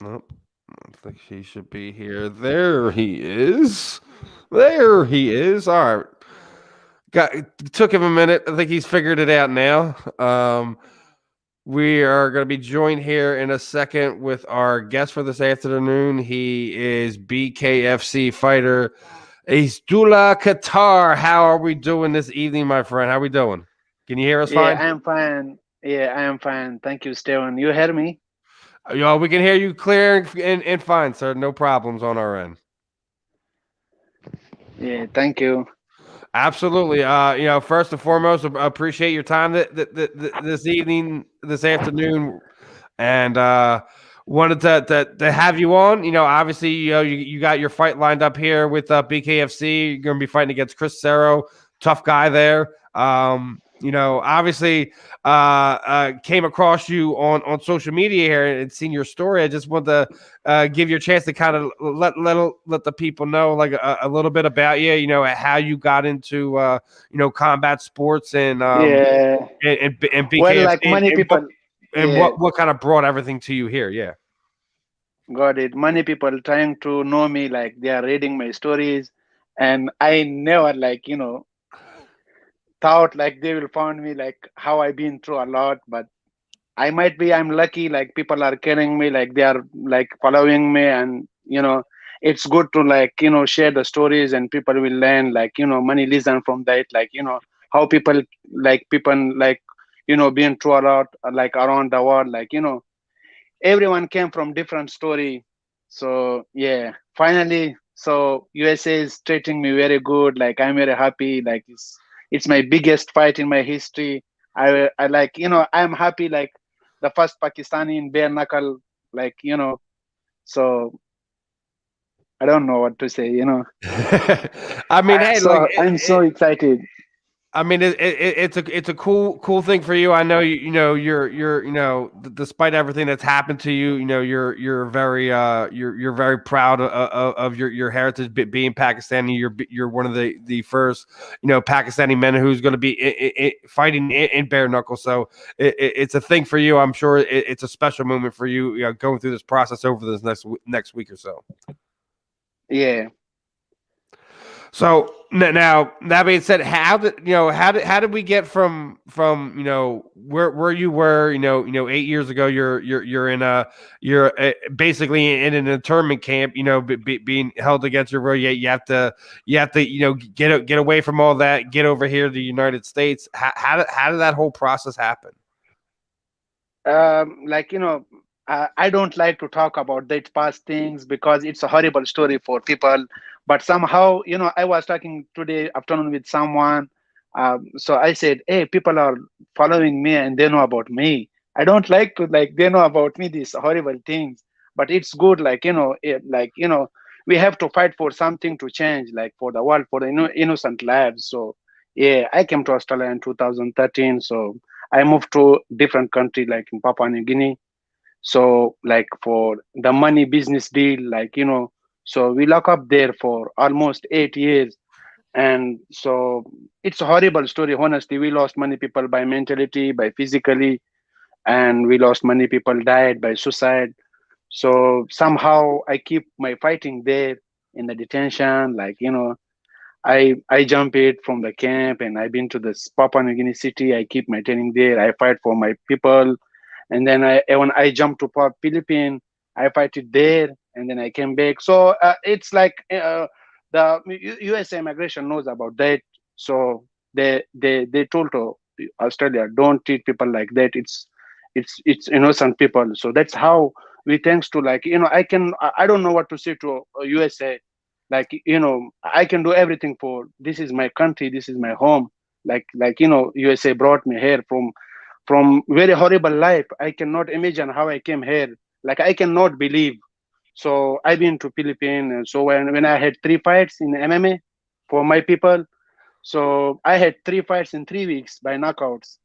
Nope. I think he should be here. There he is. There he is. All right. Took him a minute. I think he's figured it out now. We are going to be joined here in a second with our guest for this afternoon. He is BKFC fighter Eaztullah Kakar. How are we doing this evening, my friend? How are we doing? Can you hear us fine? Yeah, I'm fine. Yeah, I am fine. Thank you, Steven. You hear me? We can hear you clear and fine, sir. No problems on our end. Yeah, thank you. Absolutely. First and foremost, I appreciate your time this evening, this afternoon, and wanted to have you on. Obviously, you got your fight lined up here with BKFC. You're going to be fighting against Chris Sarro, tough guy there. obviously came across you on social media here and seen your story. I just want to give you a chance to kind of let the people know like a little bit about you, how you got into combat sports and Yeah. and Well, BKFC like many people, and yeah, what kind of brought everything to you here. Yeah. got it. Many people trying to know me, like they are reading my stories, and I never thought like they will find me like how I've been through a lot, but I'm lucky, like people are caring me, like they are like following me, and it's good to share the stories, and people will learn, many listen from that, how people being through a lot, like around the world, everyone came from different story. So yeah, finally, so USA is treating me very good. Like I'm very happy. Like it's my biggest fight in my history. I I'm happy, like the first Pakistani in bare knuckle, so I don't know what to say. I mean, hey, look, I'm so excited. I mean, it's a cool thing for you. I know you're despite everything that's happened to you, you're very you're very proud of your heritage being Pakistani. You're one of the first Pakistani men who's going to be fighting in bare knuckle. So it's a thing for you. I'm sure it's a special moment for you, going through this process over this next week or so. Yeah. So now that being said, how did we get from where you were 8 years ago? You're basically in an internment camp, being held against your will. You have to get away from all that, get over here to the United States. How did that whole process happen? I don't like to talk about that past things because it's a horrible story for people. But somehow, I was talking today afternoon with someone. So I said, hey, people are following me and they know about me. I don't like to they know about me these horrible things. But it's good, we have to fight for something to change, like for the world, for the innocent lives. So yeah, I came to Australia in 2013. So I moved to different country, like in Papua New Guinea. So like for the money business deal, so we lock up there for almost 8 years. And so it's a horrible story. Honestly, we lost many people by mentality, by physically, and we lost many people died by suicide. So somehow I keep my fighting there in the detention, I jump it from the camp, and I've been to this Papua New Guinea city. I keep my training there. I fight for my people, and then when I jump to Philippines, I fight it there, and then I came back. So it's like the USA immigration knows about that, so they told to Australia, don't treat people like that. It's innocent people. So that's how we thanks to I don't know what to say to USA. I can do everything for this is my country, this is my home. USA brought me here from very horrible life. I cannot imagine how I came here. Like I cannot believe. So I've been to Philippines. And so when I had 3 fights in MMA for my people, so I had 3 fights in 3 weeks by knockouts.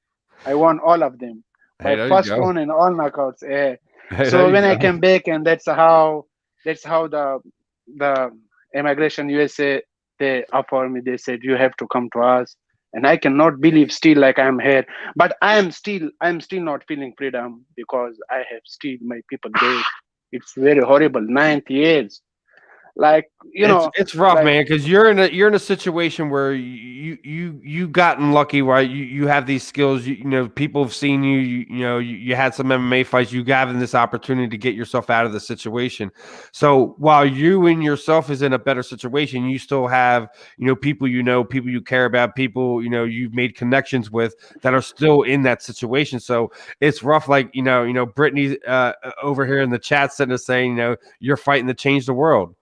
I won all of them Hey, by there you first go. round and all knockouts. Yeah. Hey, there So you when I go. came back, and that's how the immigration USA, they offered me. They said you have to come to us, and I cannot believe still like I'm here. But I'm still not feeling freedom because I have still my people there. It's very horrible. 9 years, like you It's know, it's rough, like man, because you're in a situation where you gotten lucky, right? You have these skills. People have seen you. You had some MMA fights. You gotten this opportunity to get yourself out of the situation. So while you and yourself is in a better situation, you still have people people you care about, people you've made connections with that are still in that situation. So it's rough. Like Brittany over here in the chat sitting us saying you're fighting to change the world.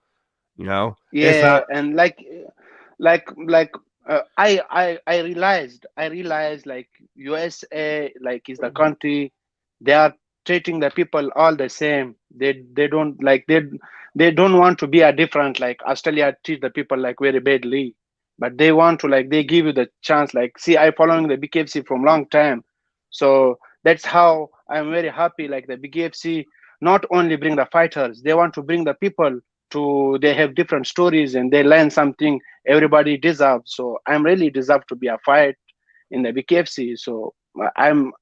It's yeah, not. and I realized like USA like is the country, they are treating the people all the same. They don't like they don't want to be a different, like Australia treat the people like very badly. but they want to like they give you the chance. Like, see, I following the BKFC from long time, so that's how I'm very happy. Like the BKFC not only bring the fighters, they want to bring the people to. They have different stories and they learn something. Everybody deserves. So I'm really deserve to be a fight in the BKFC. So I'm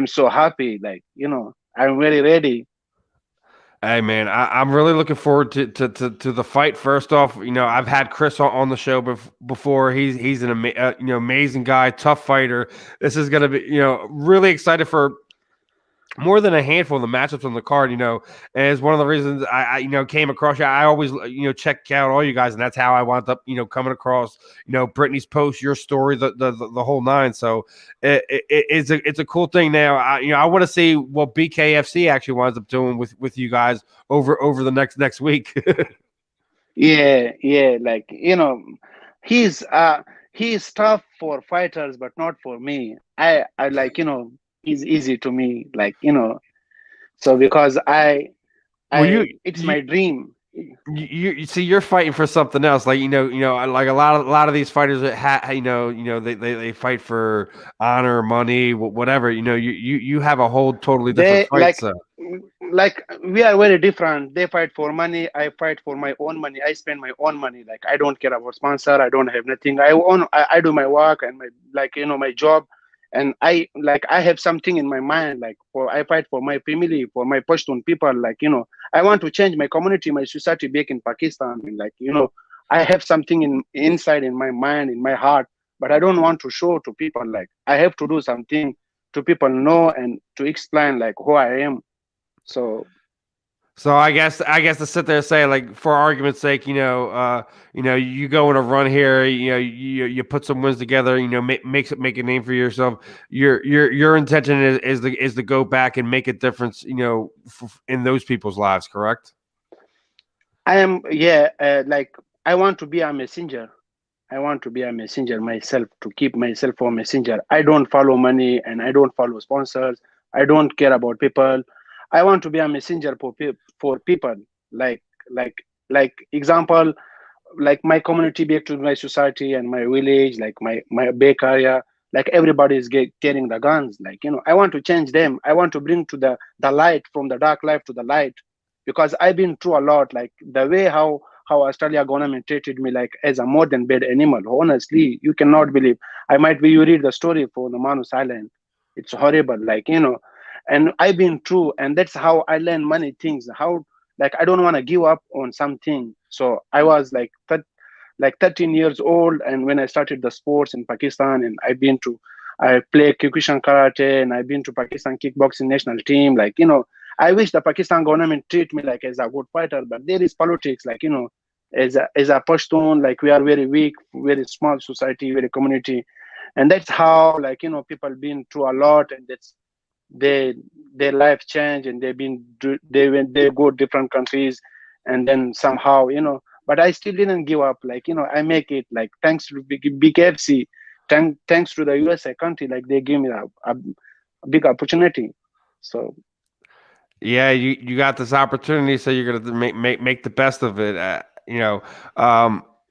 so happy. Like I'm very ready. Hey man, I'm really looking forward to the fight. First off, I've had Chris on the show before. He's an amazing guy, tough fighter. This is gonna be really excited for more than a handful of the matchups on the card, and it's one of the reasons I came across you. I always, check out all you guys, and that's how I wound up, coming across, Brittany's post, your story, the whole nine. So it's a cool thing. Now, I want to see what BKFC actually winds up doing with you guys over the next week. Yeah, like he's tough for fighters, but not for me. I like he's easy to me, like so because Well, it's my dream. you see, you're fighting for something else. Like like a lot of these fighters that they fight for honor, money, whatever. You have a whole totally different They fight. So like we are very different. They fight for money. I fight for my own money. I spend my own money. Like I don't care about sponsor. I don't have nothing. I do my work and my my job, and I have something in my mind. Like I fight for my family, for my Pashtun people. Like I want to change my community, my society back in Pakistan. And like I have something inside in my mind, in my heart, but I don't want to show to people. Like I have to do something to people know and to explain like who I am. So So I guess to sit there and say, like, for argument's sake, you go on a run here, you put some wins together, make a name for yourself. Your intention is to go back and make a difference, in those people's lives, correct? I am, like I want to be a messenger. I want to be a messenger myself, to keep myself a messenger. I don't follow money and I don't follow sponsors. I don't care about people. I want to be a messenger for people. Like like like example, like my community back to my society and my village, like my back area. Like everybody is getting the guns. Like I want to change them. I want to bring to the light, from the dark life to the light, because I've been through a lot. Like the way how Australia government treated me like as a more than bad animal. Honestly, you cannot believe. I might be, you read the story for the Manus Island. It's horrible. Like and I've been through, and that's how I learned many things. How, like, I don't want to give up on something. So I was like 13 years old, and when I started the sports in Pakistan, and I play Kyokushin karate, and I've been to Pakistan kickboxing national team. Like I wish the Pakistan government treat me like as a good fighter, but there is politics. Like as a Pashtun, like we are very weak, very small society, very community, and that's how, like people been through a lot, and that's they their life change, and they go different countries, and then somehow but I still didn't give up. Like I make it, like thanks to big FC, thanks to the USA country, like they give me a big opportunity. So Yeah, you got this opportunity, so you're gonna make the best of it.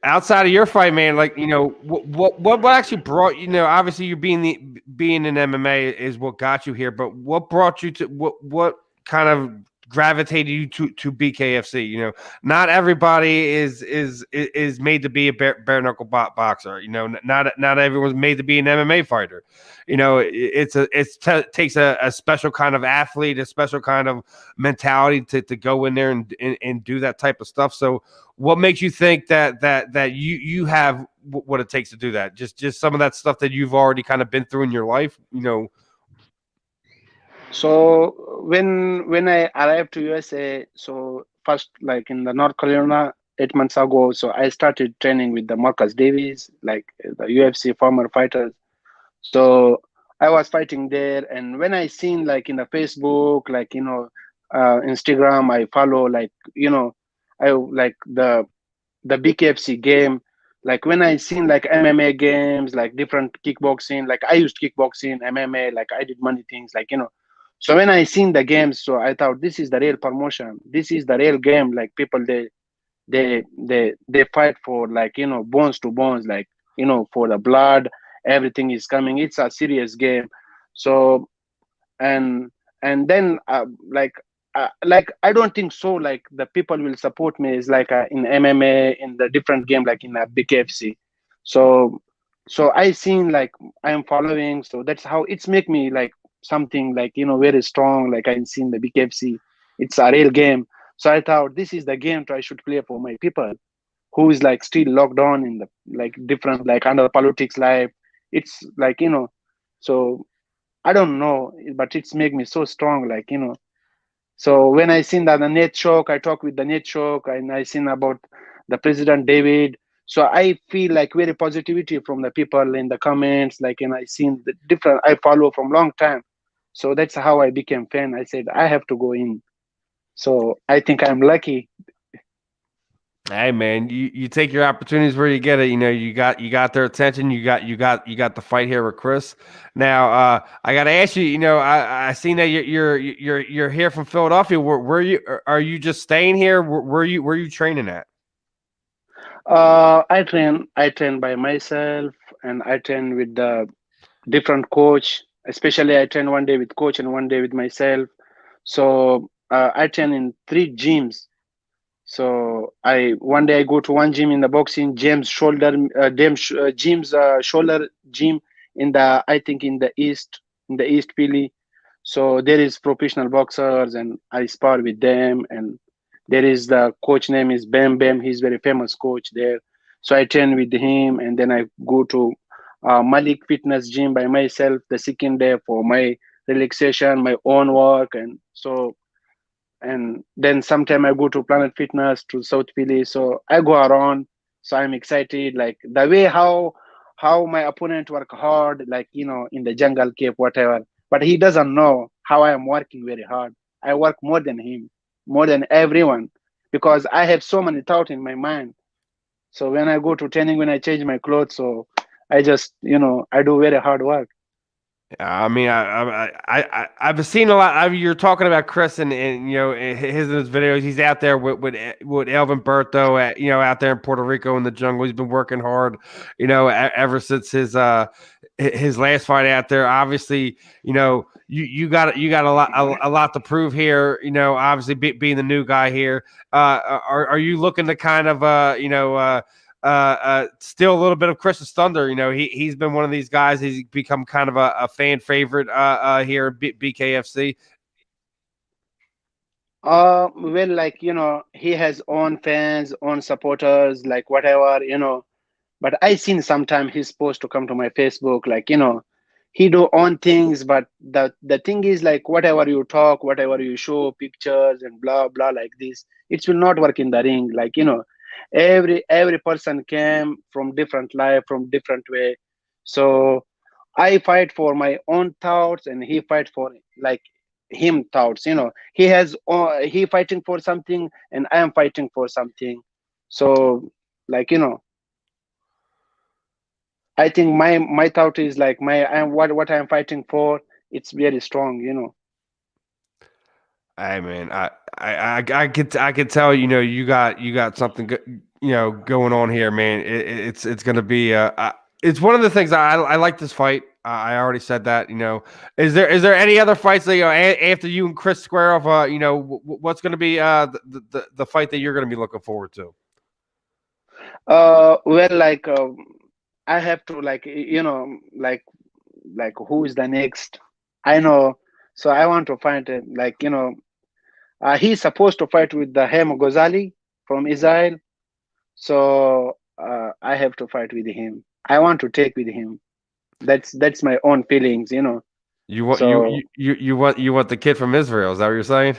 Outside of your fight, man, like what actually brought obviously you being in MMA is what got you here, but what brought you to what kind of gravitated you to BKFC? Not everybody is made to be a bare knuckle boxer. Not everyone's made to be an MMA fighter. Takes a special kind of athlete, a special kind of mentality to go in there and do that type of stuff. So what makes you think that you have what it takes to do that? Just some of that stuff that you've already kind of been through in your life, So when I arrived to USA, so first, like in the North Carolina 8 months ago, so I started training with the Marcus Davies, like the UFC former fighters. So I was fighting there, and when I seen, like in the Facebook, like Instagram, I follow, like I like the BKFC game. Like when I seen like MMA games, like different kickboxing, like I used kickboxing, MMA, like I did many things, like so when I seen the games, so I thought this is the real promotion. This is the real game. Like people, they fight for, like, bones to bones, like, for the blood. Everything is coming. It's a serious game. So, and then like I don't think so like the people will support me is like in MMA, in the different game, like in a big FC. So I seen, like, I am following, so that's how it's make me like something, like, very strong. Like, I seen the big FC, it's a real game. So I thought this is the game I should play for my people who is like still locked on in the, like, different, like, under politics life. It's like, so I don't know, but it's make me so strong, like, so when I seen that the net shock, I talk with the net shock, and I seen about the President David. So I feel like very positivity from the people in the comments, like, and I seen the different, I follow from long time. So that's how I became fan. I said I have to go in. So I think I'm lucky. Hey man, you take your opportunities where you get it. You got their attention. You got the fight here with Chris. Now, I got to ask you. I seen that you're here from Philadelphia. Where you are you just staying here? Where you training at? I train by myself, and I train with the different coach. Especially, I train one day with coach and one day with myself. So I train in 3 gyms. So I one day I go to one gym in the boxing, James shoulder gym in the, I think, in the East Philly. So there is professional boxers, and I spar with them. And there is the coach name is Bam Bam. He's very famous coach there. So I train with him, and then I go to Malik Fitness Gym by myself the second day for my relaxation, my own work, and then sometime I go to Planet Fitness to South Philly. So I go around. So I'm excited, like the way how my opponent work hard, like, in the jungle cave, whatever. But he doesn't know how I am working very hard. I work more than him, more than everyone, because I have so many thoughts in my mind. So when I go to training, when I change my clothes, so I just, I do very hard work. I mean, I've seen a lot. You're talking about Chris and his videos. He's out there with Elvin Berto out there in Puerto Rico in the jungle. He's been working hard, ever since his last fight out there. Obviously, you got a lot to prove here. Obviously being the new guy here. Are you looking to kind of still a little bit of Chris's thunder? He's been one of these guys. He's become kind of a fan favorite here at BKFC. Well, like, he has own fans, own supporters, like whatever, but I seen sometime he's supposed to come to my Facebook, like, he do own things. But the thing is, like, whatever you talk, whatever you show pictures and blah blah like this, it will not work in the ring. Like, every person came from different life, from different way. So I fight for my own thoughts, and he fight for, like, him thoughts. He fighting for something, and I am fighting for something. So, like, I think my thought is like what I am fighting for. It's very strong. Hey man, I could tell you got something going on here, man. It's gonna be it's one of the things I like this fight. I already said that. Is there any other fights that after you and Chris square off? What's gonna be the fight that you're gonna be looking forward to? Well, like, I have to, like, like who is the next? I know, so I want to find it. Like, he's supposed to fight with the Hem Ghazali from Israel. So I have to fight with him. I want to take with him. That's my own feelings. You want So, you want the kid from Israel? Is that what you're saying?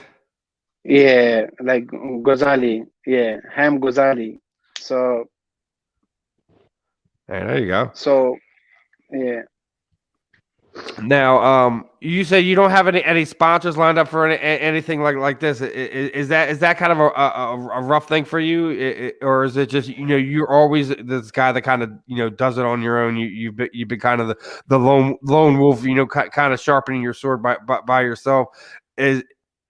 yeah, like Ghazali. Yeah, Ham Ghazali. So Hey, there you go. so yeah. Now, you say you don't have any sponsors lined up for anything like this. Is that kind of a rough thing for you, or is it just you're always this guy that kind of does it on your own? You've been kind of the lone wolf, kind of sharpening your sword by yourself.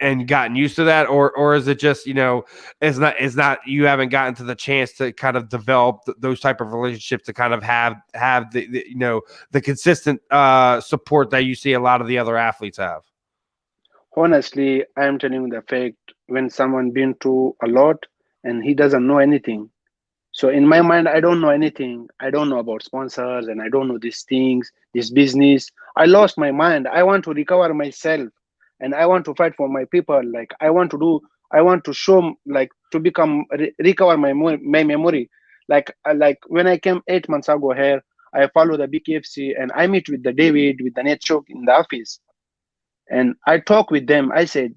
and gotten used to that, or is it just, you know, it's not you haven't gotten to the chance to kind of develop those type of relationships to kind of have the you know, the consistent support that you see a lot of the other athletes have? Honestly, I am telling you the fact. When someone been through a lot and he doesn't know anything, so in my mind, I don't know anything. I don't know about sponsors and I don't know these things, this business. I lost my mind. I want to recover myself and I want to fight for my people. Like I want to show, like to become, recover my memory. Like when I came 8 months ago here, I follow the BKFC and I meet with the David, with the net show in the office. And I talk with them. I said,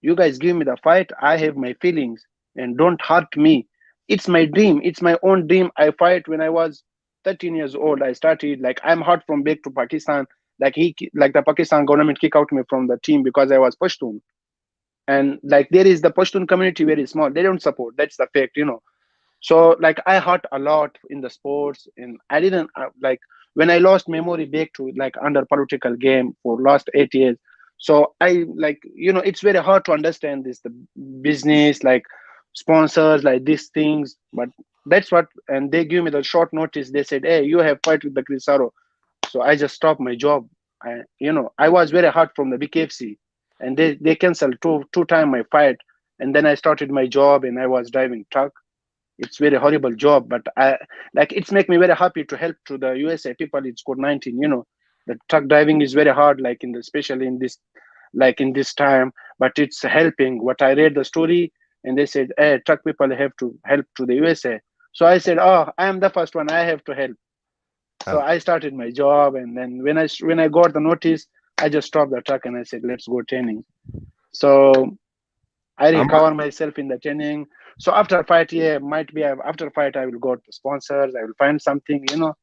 you guys give me the fight. I have my feelings and don't hurt me. It's my dream. It's my own dream. I fight when I was 13 years old. I started, like, I'm hot from back to Pakistan. Like the Pakistan government kick out me from the team because I was Pashtun. And like there is the Pashtun community very small. They don't support. That's the fact, you know. So like I hurt a lot in the sports, and I didn't like when I lost memory back to like under political game for last 8 years. So I, like, you know, it's very hard to understand this, the business, like sponsors, like these things. But that's what, and they give me the short notice. They said, hey, you have fight with the Chris Sarro. So I just stopped my job. You know, I was very hard from the BKFC, and they canceled two time my fight, and then I started my job and I was driving truck. It's very horrible job, but I, like, it's make me very happy to help to the USA people. It's COVID-19, you know, the truck driving is very hard, like especially in this, like in this time, but it's helping. What I read the story and they said, hey, truck people have to help to the USA. So I said, oh, I am the first one, I have to help. So I started my job, and then when I got the notice, I just stopped the truck and I said, let's go training. So I recover myself in the training. So after fight, yeah, might be after fight, I will go to sponsors. I will find something, you know.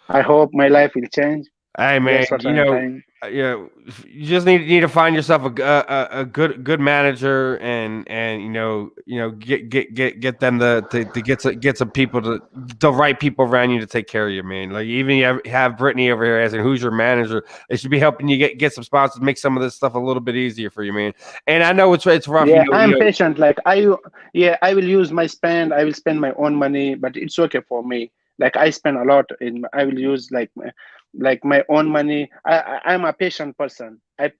I hope my life will change. Hey man, you know, you just need to find yourself a good manager, and you know get them to get some people, the right people around you to take care of you, man. Like even you have Brittany over here asking who's your manager. They should be helping you get some sponsors, make some of this stuff a little bit easier for you, man. And I know it's rough. Yeah, I'm patient. Like I will use my spend. I will spend my own money, but it's okay for me. Like I spend a lot I will use like my own money. I'm a patient person. I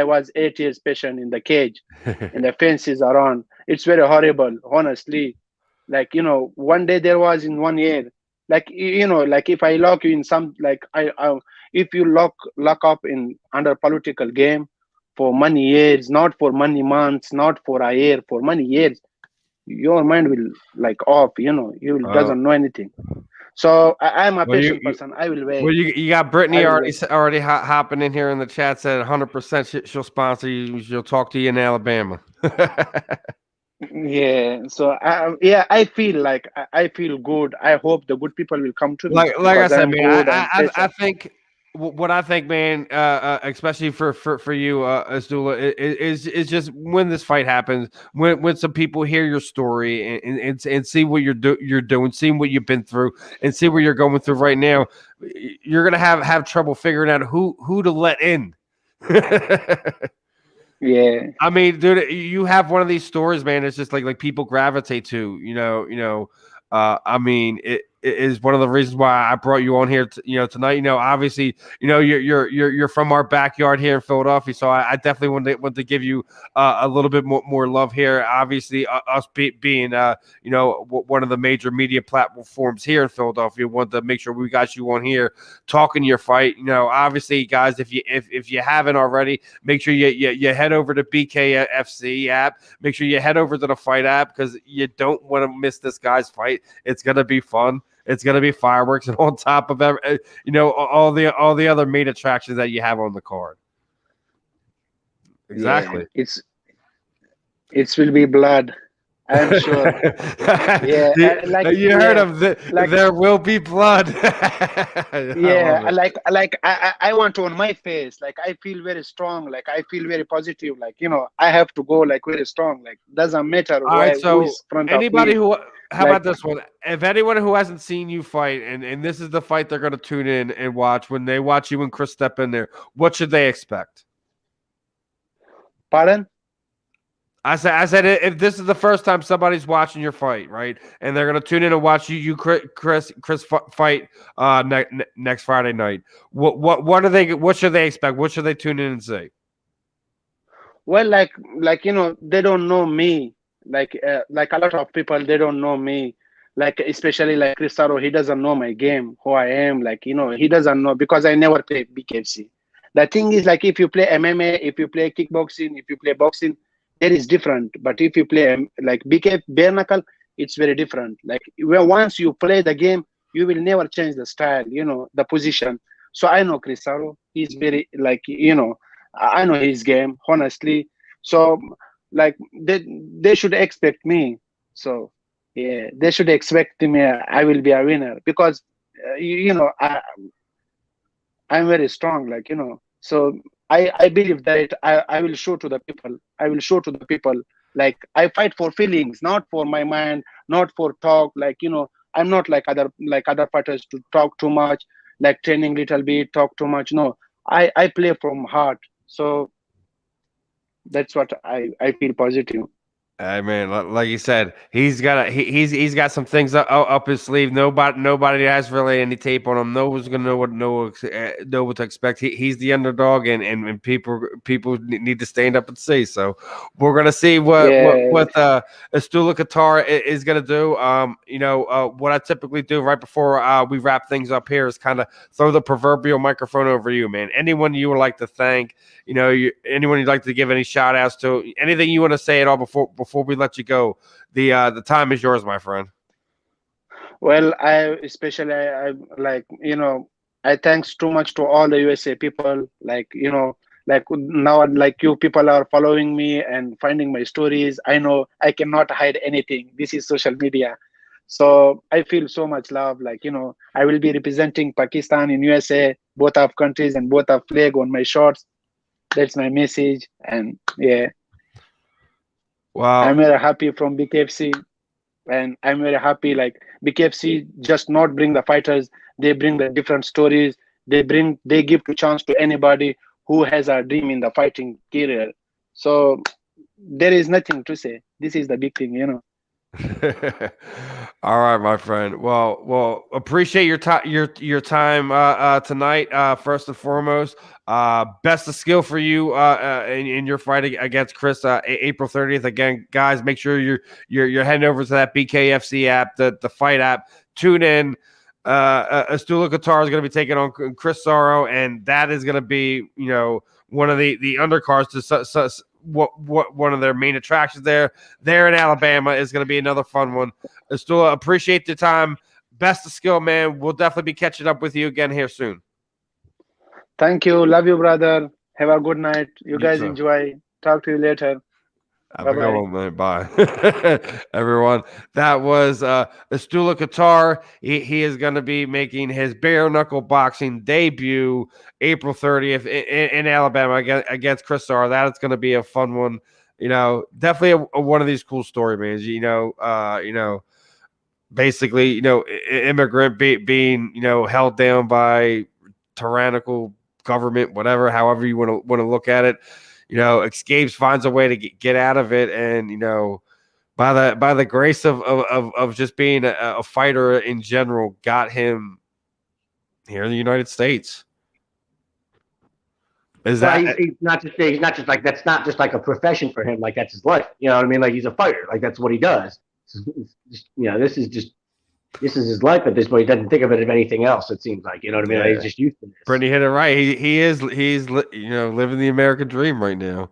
was 8 years patient in the cage and the fences around. It's very horrible, honestly. Like, you know, one day there was in 1 year, like, you know, like if I lock you in some, like I if you lock up in under political game for many years, not for many months, not for a year, for many years, your mind will like off, you know, you doesn't know anything. So I'm a patient person. I will wait. Well, you got Brittany already hopping in here in the chat, said 100% she'll sponsor you. She'll talk to you in Alabama. Yeah. So I feel good. I hope the good people will come to me. Like I said, man, I think what I think, man, especially for you, Eaztullah, is just when this fight happens, when some people hear your story and see what you're doing, seeing what you've been through, and see what you're going through right now, you're gonna have trouble figuring out who to let in. Yeah. I mean, dude, you have one of these stories, man. It's just like people gravitate to, you know. I mean, it is one of the reasons why I brought you on here, tonight. You know, obviously, you know, you're from our backyard here in Philadelphia, so I definitely want to give you a little bit more love here. Obviously, us being you know, one of the major media platforms here in Philadelphia, want to make sure we got you on here talking your fight. You know, obviously, guys, if you haven't already, make sure you head over to BKFC app. Make sure you head over to the fight app, because you don't want to miss this guy's fight. It's gonna be fun. It's gonna be fireworks, and on top of all the other main attractions that you have on the card. Exactly. Yeah, it will be blood, I'm sure. Yeah, you heard of there will be blood. Yeah, I want to on my face. Like I feel very strong. Like I feel very positive. Like, you know, I have to go like very strong. Like doesn't matter who is front anybody of me. how about this one? If anyone who hasn't seen you fight, and this is the fight they're going to tune in and watch, when they watch you and Chris step in there, what should they expect? Pardon? I said, if this is the first time somebody's watching your fight, right, and they're gonna tune in and watch Chris fight next Friday night, what should they expect? What should they tune in and see? Well, they don't know me. Like a lot of people, they don't know me. Like especially like Chris Sarro, he doesn't know my game, who I am. He doesn't know because I never play BKFC. The thing is, like, if you play MMA, if you play kickboxing, if you play boxing, it is different. But if you play like BK bare knuckle, it's very different. Like once you play the game, you will never change the style, the position. So I know Chris Sarro. He's very I know his game, honestly. So like they should expect me. So yeah, they should expect me. I will be a winner because I'm very strong. So I believe that I will show to the people. I will show to the people. Like I fight for feelings, not for my mind, not for talk. I'm not like other fighters to talk too much, like training little bit, talk too much. No, I play from heart. So that's what I feel positive. I mean, like you said, he's got some things up his sleeve. Nobody has really any tape on him. No one's gonna know what to expect. He's the underdog, and people need to stand up and see. So we're gonna see what Eaztullah Kakar is gonna do. What I typically do right before we wrap things up here is kind of throw the proverbial microphone over you, man. Anyone you would like to thank, anyone you'd like to give any shout outs to, anything you want to say at all before we let you go. The time is yours, my friend. Well, I thanks too much to all the USA people. Like now, like you people are following me and finding my stories. I know I cannot hide anything. This is social media. So I feel so much love. I will be representing Pakistan in USA, both of countries and both of flag on my shorts. That's my message. And yeah. Wow. I'm very happy from BKFC, and I'm very happy like BKFC just not bring the fighters, they bring the different stories, they give to chance to anybody who has a dream in the fighting career. So there is nothing to say. This is the big thing. All right, my friend. Well, appreciate your time tonight. First and foremost, best of skill for you in your fight against Chris April 30th. Again, guys, make sure you're heading over to that BKFC app, the fight app. Tune in. Eaztullah Kakar is going to be taking on Chris Sarro, and that is going to be one of the undercards to one of their main attractions there in Alabama is going to be another fun one. Eaztullah, appreciate your time. Best of skill, man. We'll definitely be catching up with you again here soon. Thank you. Love you, brother. Have a good night. You guys too. Enjoy. Talk to you later. Have a good one, man. Bye. Everyone. That was Eaztullah Kakar. He is going to be making his bare knuckle boxing debut April 30th in Alabama against Chris Sarro. That is going to be a fun one. Definitely one of these cool story, man. Basically, immigrant being, held down by tyrannical government, whatever, however you want to look at it. Escapes, finds a way to get out of it, and by the grace of just being a fighter in general, got him here in the United States. He's not just like that's not just like a profession for him. Like that's his life. You know what I mean? Like he's a fighter. Like that's what he does. This is his life at this point. He doesn't think of it as anything else. It seems like, you know what I mean? Yeah. Like, he's just used to this. Brittany hit it right. He's living the American dream right now.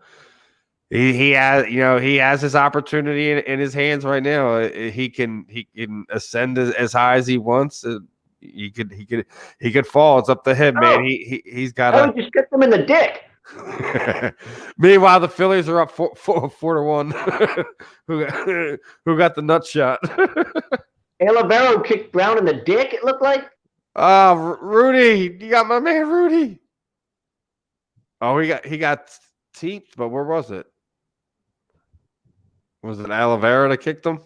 He has his opportunity in his hands right now. He can ascend as high as he wants. He could fall. It's up to him, man. He's got to just get them in the dick. Meanwhile, the Phillies are up 4-1. Who got the nut shot? Olivero kicked Brown in the dick, it looked like. Rudy. You got my man Rudy. Oh, he got teeped, but where was it? Was it Olivero that kicked him?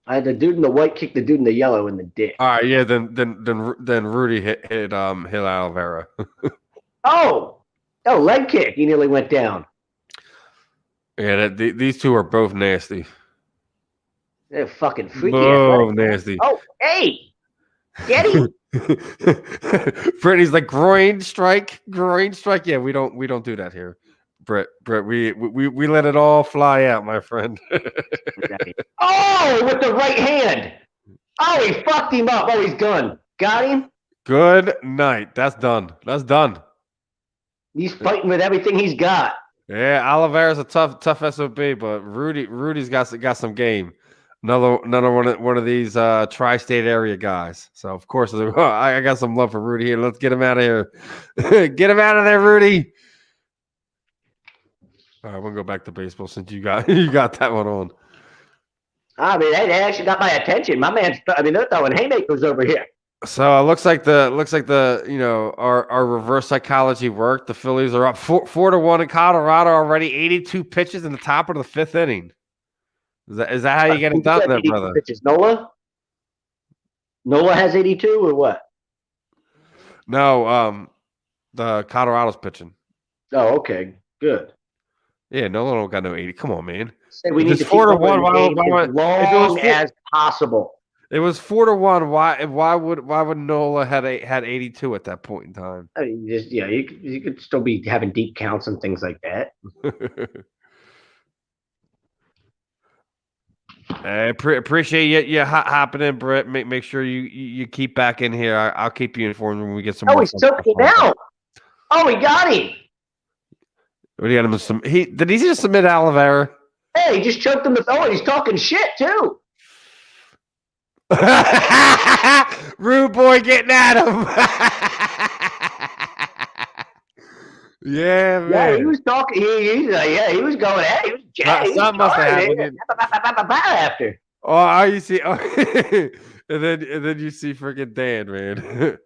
The dude in the white kicked the dude in the yellow in the dick. All right, yeah, then Rudy hit Olivero. Oh, leg kick. He nearly went down. Yeah, these two are both nasty. They're fucking freaky. Both Athletic. nasty. Oh, hey, get him. Brittany's like groin strike. Yeah, we don't do that here. Brett, we let it all fly out, my friend. Oh, with the right hand. Oh, he fucked him up. Oh, he's gone. Got him. Good night. That's done. He's fighting with everything he's got. Yeah, Oliveira's a tough SOB, but Rudy's got some game. Another one of these tri-state area guys. So of course I got some love for Rudy here. Let's get him out of here. Get him out of there, Rudy. All right, we'll go back to baseball since you got that one on. I mean, they actually got my attention. My man's. I mean, they're throwing haymakers over here. So it looks like the our reverse psychology worked. The Phillies are up 4-1 in Colorado already. 82 pitches in the top of the 5th inning. Is that how you get it done, there, brother? Pitches. Nola has 82 or what? No, the Colorado's pitching. Oh, okay, good. Yeah, Nola don't got no 80. Come on, man. Say we need to 4-1. as long as possible. It was 4-1. Why would Nola had 82 at that point in time? I mean, you could still be having deep counts and things like that. I appreciate you hopping in, Brett. Make sure you keep back in here. I'll keep you informed when we get some. Oh, he's choking out. Oh, he got him. What do you got him? Did he just submit Oliveira? Hey, he just choked him. Oh, he's talking shit too. Rude boy getting at him. Yeah, man. Yeah, he was talking. He was going at it. Something must have happened. After. Oh, you see, and then you see freaking Dan, man.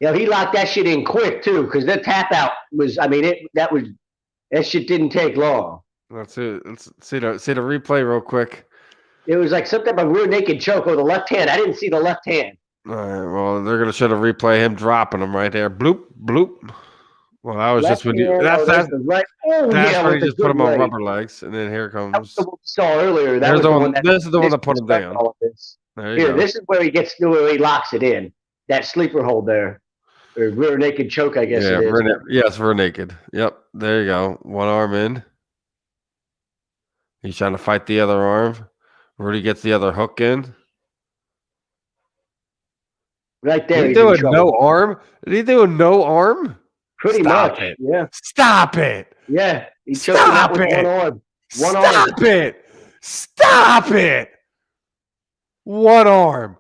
Yeah, he locked that shit in quick too, because the tap out was. I mean, that shit didn't take long. Let's see the replay real quick. It was like some type of rear naked choke with the left hand. I didn't see the left hand. All right, well, they're gonna show the replay him dropping him right there. Bloop, bloop. Well, that was just when you. That's right. Oh, that's when you just put him on rubber legs, and then here comes. That was the one we saw earlier. This is the one that put him down. This is where he gets to where he locks it in. That sleeper hold there, or rear naked choke, I guess. Yeah, it is. yes, rear naked. Yep, there you go. One arm in. He's trying to fight the other arm. Rudy gets the other hook in. Right there. Did he do a no arm? Did he do a no arm? Pretty much. Yeah. Stop it. Yeah. He choked him out with one arm. Stop it. Stop it. One arm.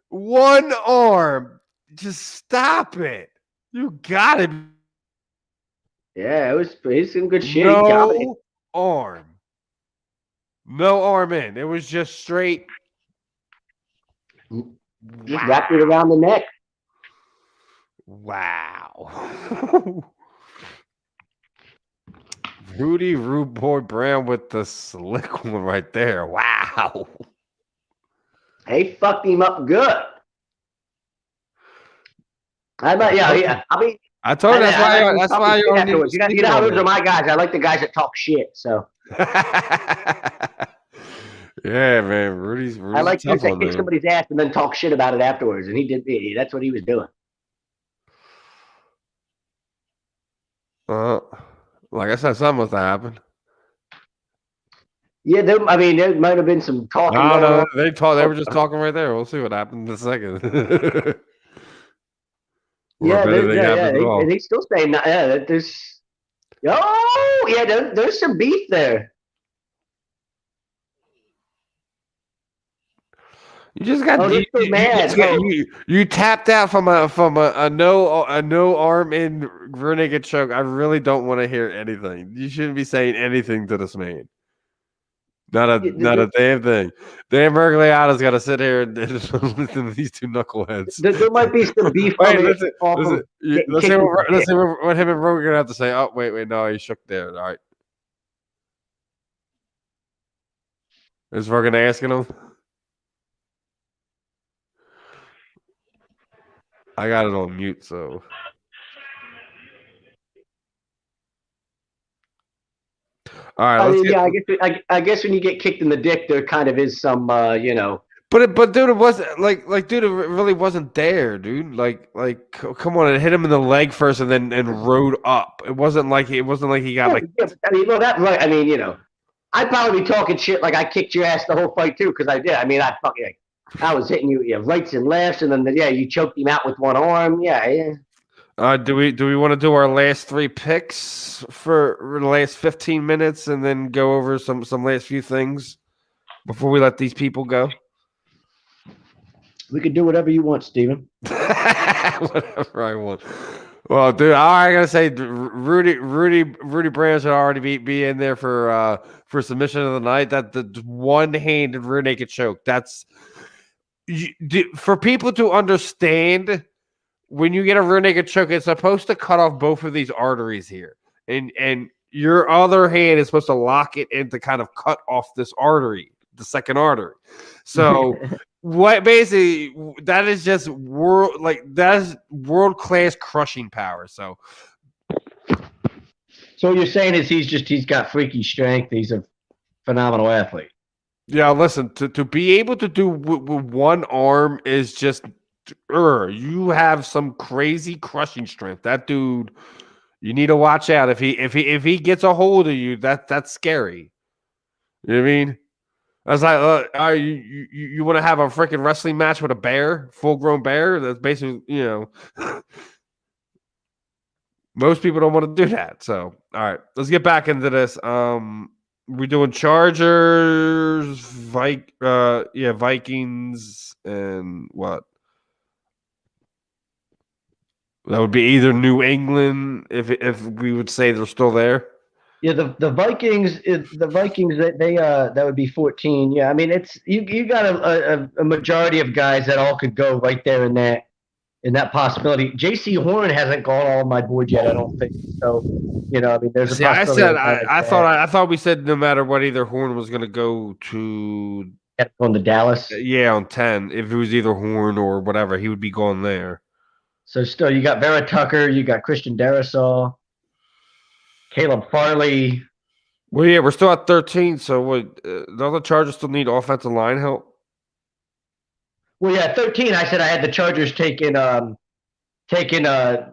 One arm. Just stop it. You got it. Yeah, it's some good shit. No arm. No arm in. It was just straight. Just wrapped it around the neck. Wow. Rudy Rude Boy Brown with the slick one right there. Wow. They fucked him up good. I mean, I told you that's why you don't need to. You know how those are my guys. I like the guys that talk shit. So. Yeah, man. Rudy's I like to kick somebody's ass and then talk shit about it afterwards, and he did. That's what he was doing. Like I said, something must have happened. Yeah, there might have been some talking. No, they were just talking right there. We'll see what happens in a second. And he's still saying that there's. Oh, yeah, there's some beef there. You just got you tapped out from a no arm in rear naked choke. I really don't want to hear anything. You shouldn't be saying anything to this man. Not a damn thing. Dan Mergliata's got to sit here and listen to these two knuckleheads. There might be some beef. Wait, listen. Let's see what him and Rogan are gonna have to say. Oh, wait, no, he shook there. All right. Is Rogan asking him? I got it on mute, so. All right, I let's mean, get. yeah, I guess when you get kicked in the dick, there kind of is some, But dude, it wasn't dude, it really wasn't there, dude. Come on, it hit him in the leg first, and then rode up. It wasn't like he got like. Yeah, I mean, well, that right. I mean, I'd probably be talking shit like I kicked your ass the whole fight too, because I did. I mean, I was hitting you, rights and lefts, and then you choked him out with one arm. Yeah. Do we want to do our last 3 picks for the last 15 minutes, and then go over some last few things before we let these people go? We could do whatever you want, Steven. Whatever I want. Well, dude, I gotta say, Rudy Brand should already be in there for submission of the night. That the one-handed rear naked choke. That's for people to understand. When you get a rear naked choke, it's supposed to cut off both of these arteries here, and your other hand is supposed to lock it in to kind of cut off this artery, the second artery. So. What basically that is just world class crushing power. So what you're saying is he's got freaky strength. He's a phenomenal athlete. Yeah, listen, to be able to do with one arm is just you have some crazy crushing strength. That dude, you need to watch out. If he gets a hold of you, that's scary. You know what I mean? I was like, you want to have a freaking wrestling match with a bear, full-grown bear? That's basically, most people don't want to do that. So, all right, let's get back into this. We're doing Chargers, Vikings, and what? That would be either New England, if we would say they're still there. Yeah, the Vikings that would be 14. Yeah, I mean it's you got a majority of guys that all could go right there in that possibility. J.C. Horn hasn't gone on my board yet, I don't think. So, I mean there's a possibility. I thought we said no matter what, either Horn was going to go to on the Dallas. Yeah, on 10. If it was either Horn or whatever, he would be going there. So still, you got Vera Tucker, you got Christian Darrisaw. Caleb Farley. Well, yeah, we're still at 13. So, what? Don't the Chargers still need offensive line help? Well, yeah, 13. I said I had the Chargers taking the other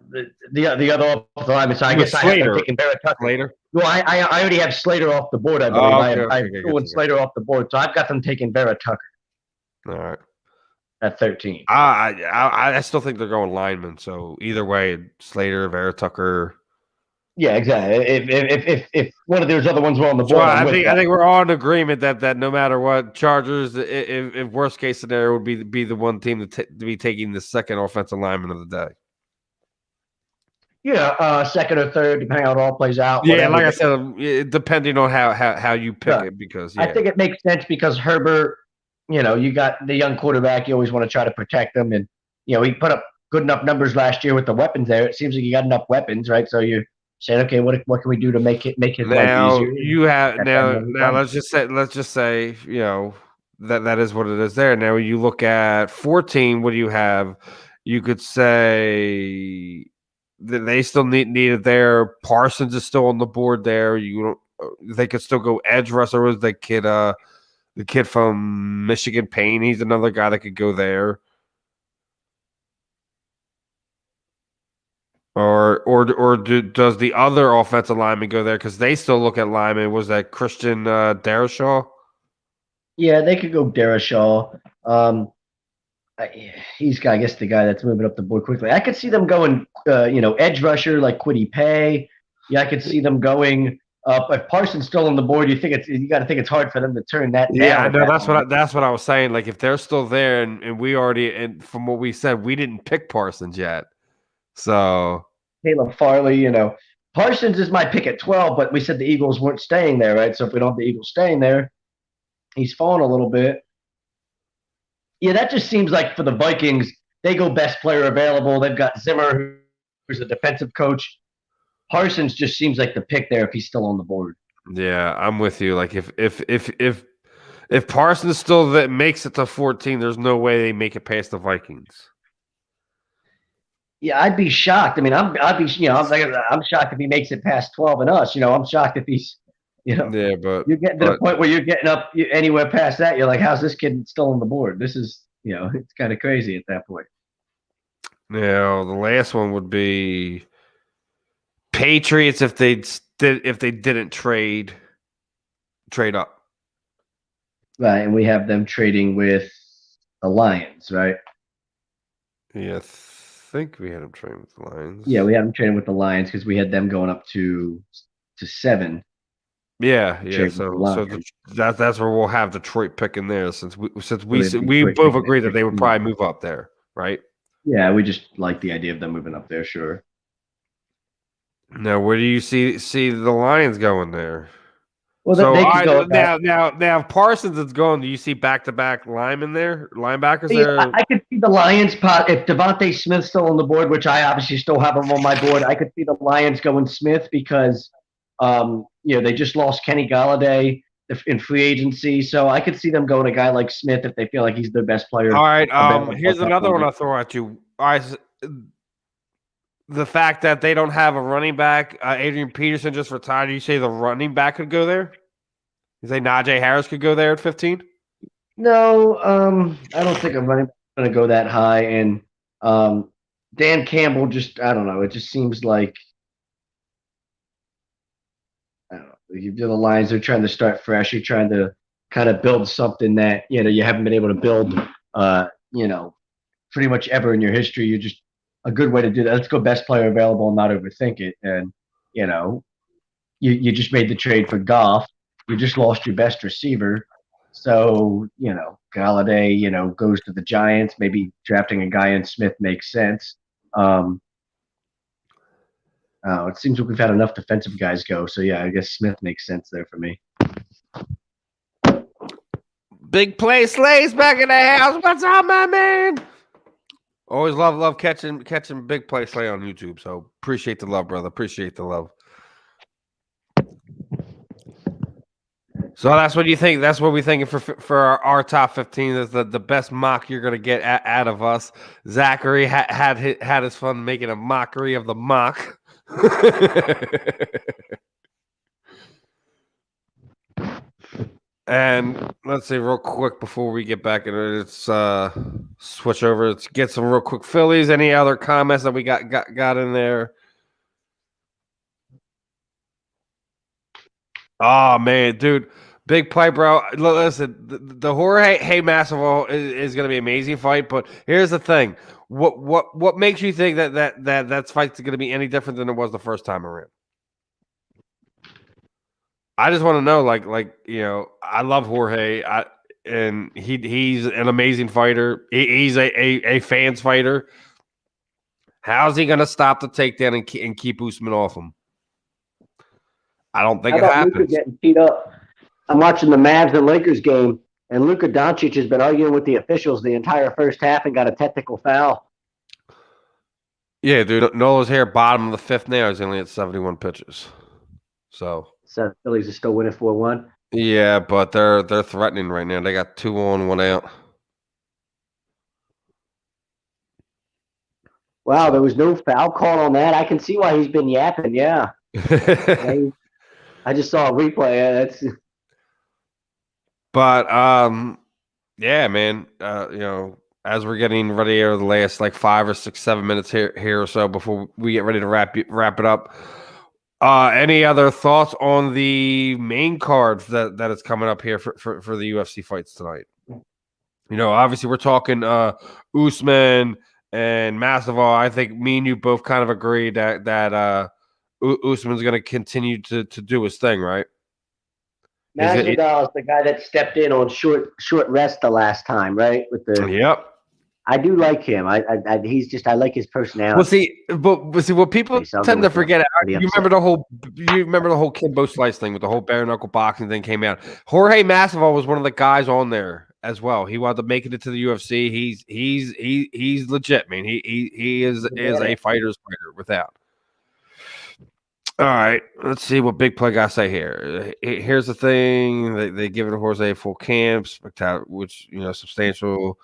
offensive lineman. So I guess Slater. I have them taking Vera Tucker. Slater. Well, I already have Slater off the board. I believe I'm doing Slater off the board, so I've got them taking Vera Tucker. All right. At 13. I still think they're going linemen. So either way, Slater, Vera Tucker. Yeah, exactly. If one of those other ones were on the board, I think we're all in agreement that no matter what, Chargers, if worst case scenario, would be the one team to be taking the second offensive lineman of the day. Yeah, second or third, depending on how it all plays out. Yeah, like I said, depending on how you pick it, because I think it makes sense because Herbert, you got the young quarterback. You always want to try to protect them, and he put up good enough numbers last year with the weapons there. It seems like you got enough weapons, right? So you said, okay, what can we do to make his life easier? You have now. Let's just say that is what it is there. Now you look at 14. What do you have? You could say that they still need it there. Parsons is still on the board there. They could still go edge rusher. Was the kid from Michigan, Payne? He's another guy that could go there. Does the other offensive lineman go there? Because they still look at linemen. Was that Christian Darrisaw? Yeah, they could go Darrisaw. He's, I guess, the guy that's moving up the board quickly. I could see them going, edge rusher like Kwity Paye. Yeah, I could see them going. If Parsons still on the board, you got to think it's hard for them to turn that down. Yeah, no, that's what I was saying. Like if they're still there, and we already, and from what we said, we didn't pick Parsons yet. So Caleb Farley, Parsons is my pick at 12, but we said the Eagles weren't staying there, right? So if we don't have the Eagles staying there, he's fallen a little bit. Yeah, that just seems like for the Vikings, they go best player available. They've got Zimmer, who's a defensive coach. Parsons just seems like the pick there if he's still on the board. Yeah, I'm with you. Like if Parsons still makes it to 14, there's no way they make it past the Vikings. Yeah, I'd be shocked. I mean, I'm shocked if he makes it past 12 and us. I'm shocked if he's You know, Yeah, but you're getting to the point where you're getting up anywhere past that. You're like, how's this kid still on the board? This is, it's kind of crazy at that point. yeah, the last one would be Patriots if they didn't trade up. Right, and we have them trading with the Lions, right? Yeah, I think we had them trading with the Lions. Yeah, we have them trading with the Lions because we had them going up to 7. Yeah. Trade with So the Lions. that's where we'll have Detroit pick in there since we Detroit both picking agree that at they would 15. probably move up there, right? Yeah, we just like the idea of them moving up there, sure. Now, where do you see the Lions going there? Well, So they could go now if Parsons is going, do you see back-to-back linebackers there? I could see the Lions pot if Devontae Smith's still on the board, which I obviously still have him on my board. I could see the Lions going Smith because, they just lost Kenny Galladay in free agency, so I could see them going a guy like Smith if they feel like he's their best player. All right. Here's another one I'll throw at you. All right. The fact that they don't have a running back, Adrian Peterson just retired. You say the running back could go there? You say Najee Harris could go there at 15? No, I don't think a running back is going to go that high. And Dan Campbell I don't know. It just seems like, I don't know. The Lions are trying to start fresh. You're trying to kind of build something that, you haven't been able to build, pretty much ever in your history. You're just a good way to do that. Let's go best player available and not overthink it. And, you just made the trade for Goff. You just lost your best receiver. So, Galladay, goes to the Giants. Maybe drafting a guy in Smith makes sense. It seems like we've had enough defensive guys go. So, yeah, I guess Smith makes sense there for me. Big play Slays back in the house. What's up, my man? Always love catching big play Slay on YouTube. So appreciate the love, brother. Appreciate the love. So that's what you think. That's what we're thinking for our top 15 is the best mock you're gonna get out of us. Zachary had his fun making a mockery of the mock. And let's see real quick before we get back into it. Let's switch over. Let's get some real quick Phillies. Any other comments that we got in there? Oh man, dude, big play, bro. Listen, the Jorge Masvidal is going to be an amazing fight. But here's the thing: what makes you think that fight's going to be any different than it was the first time around? I just want to know, I love Jorge, and he's an amazing fighter. He's a fans fighter. How's he going to stop the takedown and keep Usman off him? I don't think it happens. Luka getting beat up. I'm watching the Mavs and Lakers game, and Luka Doncic has been arguing with the officials the entire first half and got a technical foul. Yeah, dude. Nola's here, bottom of the fifth now. He's only at 71 pitches. So the Phillies are still winning 4-1. Yeah, but they're threatening right now. They got 2 on, 1 out. Wow, there was no foul call on that. I can see why he's been yapping. Yeah, I just saw a replay. But yeah, man. As we're getting ready over the last 5 or 6, 7 minutes here or so before we get ready to wrap it up. Any other thoughts on the main cards that is coming up here for the UFC fights tonight? Obviously we're talking Usman and Masvidal. I think me and you both kind of agree that Usman's going to continue to do his thing, right? Masvidal is the guy that stepped in on short rest the last time, right? Yep. I do like him. I like his personality. What people tend to forget. You remember the whole Kimbo Slice thing with the whole bare knuckle boxing thing came out. Jorge Masvidal was one of the guys on there as well. He wound up making it to the UFC. He's legit, man. He is a fighter's fighter without. All right, let's see what Big Play got to say here. Here's the thing: they give it to Jorge full camp, which substantial.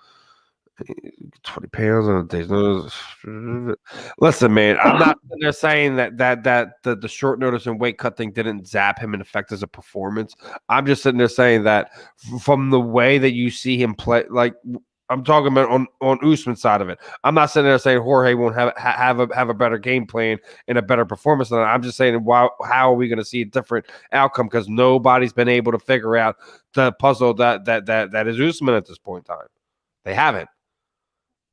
20 pounds on a day's notice. Listen, man, I'm not sitting there saying that the short notice and weight cut thing didn't zap him and affect his performance. I'm just sitting there saying that from the way that you see him play, like I'm talking about on Usman's side of it. I'm not sitting there saying Jorge won't have a better game plan and a better performance than that. I'm just saying how are we going to see a different outcome because nobody's been able to figure out the puzzle that is Usman at this point in time. They haven't.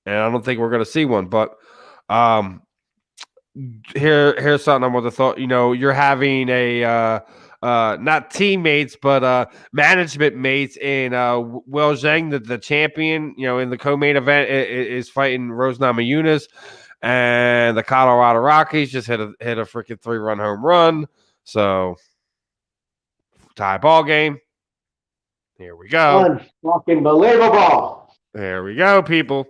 And I don't think we're going to see one. But here's something I want to thought. You're having a not teammates, but management mates in Will Zhang, the champion. In the co-main event, is fighting Rose Namajunas, and the Colorado Rockies just hit a freaking 3-run home run. So tie ball game. Here we go. Unfucking believable. There we go, people.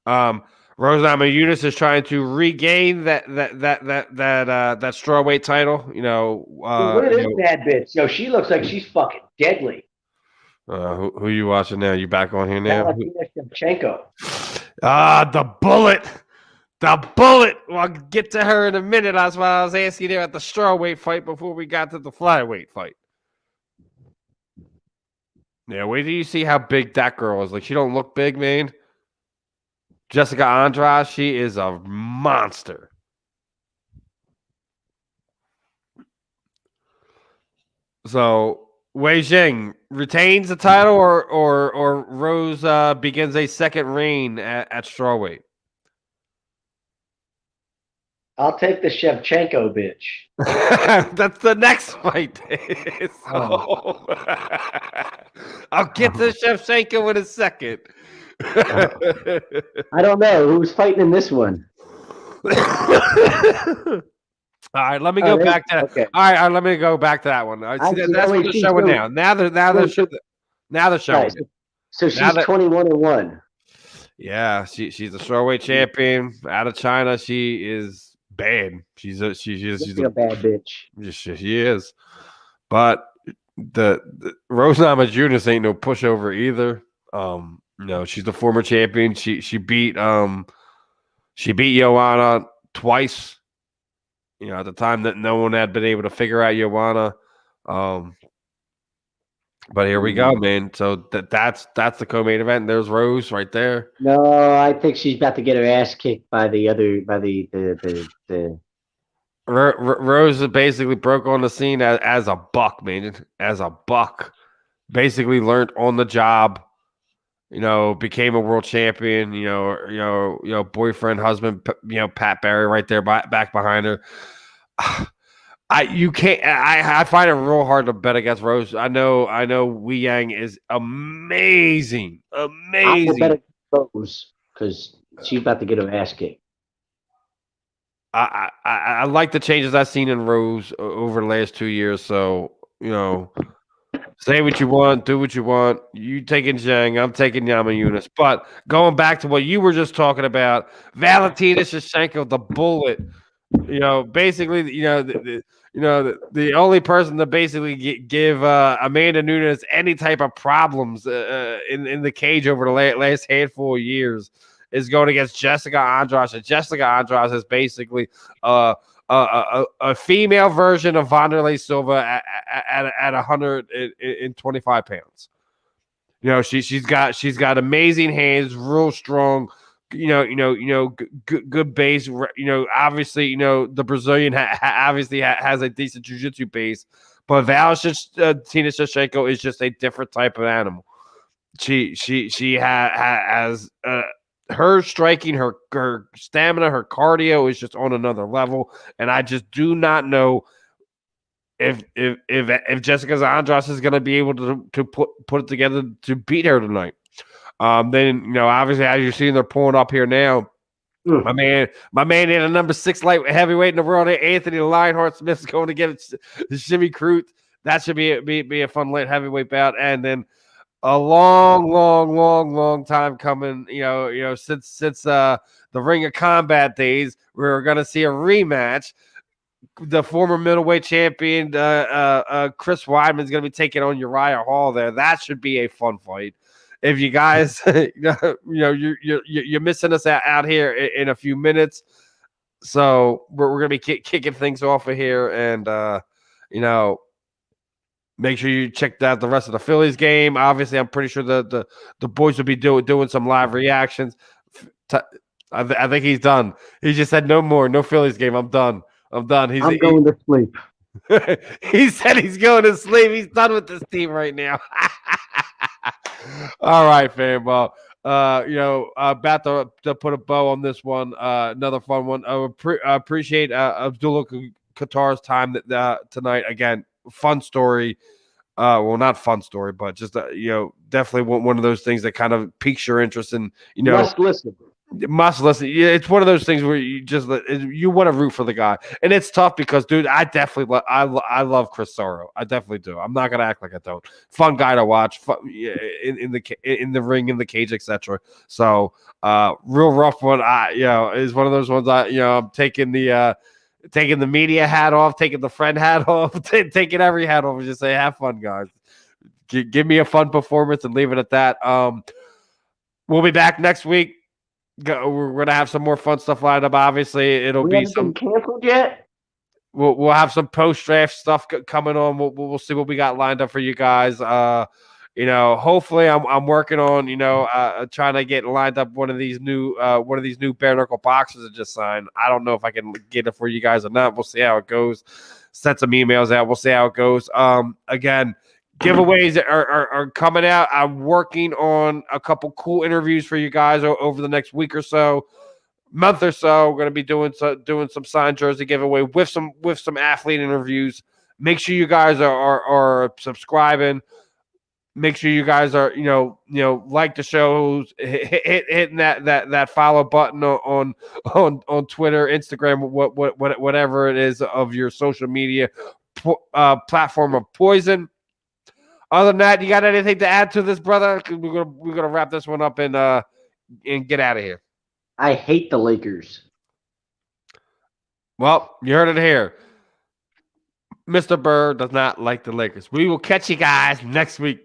Rose Namajunas is trying to regain that strawweight title. Look at this bad bitch. Yo, she looks like she's fucking deadly. Who you watching now? You back on here now? Shevchenko. The bullet. The bullet. Well, I'll get to her in a minute. That's why I was asking you about the strawweight fight before we got to the flyweight fight. Yeah, wait till you see how big that girl is. Like, she don't look big, man. Jessica Andrade, she is a monster. So Wei Jing retains the title, or Rose begins a second reign at strawweight. I'll take the Shevchenko bitch. That's the next fight. So, I'll get to Shevchenko in a second. I don't know who's fighting in this one. All right, let me go back to. Okay. All right, let me go back to that one. That's what they're showing now. Now they're showing. So she's 21-1. Yeah, she's a strawweight champion out of China. She is bad. She's a bad bitch. She is, but the Rose Namajunas ain't no pushover either. No, she's the former champion. She beat Joanna twice. At the time that no one had been able to figure out Joanna. But here we go, man. So that's the co-main event. There's Rose right there. No, I think she's about to get her ass kicked by the Rose basically broke on the scene as a buck, man. As a buck, basically learned on the job. Became a world champion. Boyfriend, husband. Pat Barry right there, back behind her. I find it real hard to bet against Rose. I know Wei Yang is amazing. I will bet against Rose because she's about to get her ass kicked. I like the changes I've seen in Rose over the last 2 years. So say what you want, do what you want. You taking Zhang, I'm taking Namajunas. But going back to what you were just talking about, Valentina Shevchenko, the bullet. Basically, the only person to basically give Amanda Nunes any type of problems in the cage over the last handful of years is going against Jessica Andrade. And Jessica Andrade is basically a female version of Wanderlei Silva at 125 pounds. She's got amazing hands, real strong. Good base. Obviously, the Brazilian obviously has a decent jiu-jitsu base, but Valentina Shevchenko is just a different type of animal. She has her striking, her stamina, her cardio is just on another level, and I just do not know if Jessica Andrade is going to be able to put it together to beat her tonight. Then obviously, as you're seeing, they're pulling up here now. My man in a number 6 light heavyweight in the world, Anthony Lionheart Smith's going to get Jimmy Crute. That should be a fun light heavyweight bout, and then a long time coming. Since the Ring of Combat days, we're going to see a rematch. The former middleweight champion Chris Weidman's going to be taking on Uriah Hall there. That should be a fun fight. if you guys, you're missing us out here in a few minutes. So we're gonna be kicking things off of here, and make sure you check out the rest of the Phillies game. Obviously, I'm pretty sure the boys will be doing some live reactions. I think he's done. He just said no more, no Phillies game. I'm done. I'm going to sleep. He said he's going to sleep. He's done with this team right now. All right, fam. Well, about to put a bow on this one. Another fun one. I appreciate Eaztullah Qatar's time tonight. Again, fun story. Well, not fun story, but just definitely one of those things that kind of piques your interest, and must listen. Yeah, it's one of those things where you want to root for the guy, and it's tough because, dude, I definitely I love Chris Sarro. I definitely do. I'm not gonna act like I don't. Fun guy to watch, in the ring, in the cage, etc. So, real rough one. Is one of those ones. I'm taking the media hat off, taking the friend hat off, taking every hat off, and just say, have fun, guys. Give me a fun performance and leave it at that. We'll be back next week. We're gonna have some more fun stuff lined up. Obviously, it'll be some canceled yet. We'll have some post draft stuff coming on. We'll see what we got lined up for you guys. Hopefully, I'm working on trying to get lined up one of these new bare knuckle boxes I just signed. I don't know if I can get it for you guys or not. We'll see how it goes. Send some emails out. We'll see how it goes. Again, giveaways are coming out. I'm working on a couple cool interviews for you guys over the next week or so, month or so. We're going to be doing some signed jersey giveaway with some athlete interviews. Make sure you guys are subscribing. Make sure you guys are like the shows, hitting that follow button on Twitter, Instagram, whatever it is of your social media platform of poison. Other than that, you got anything to add to this, brother? We're gonna wrap this one up and get out of here. I hate the Lakers. Well, you heard it here. Mr. Bird does not like the Lakers. We will catch you guys next week.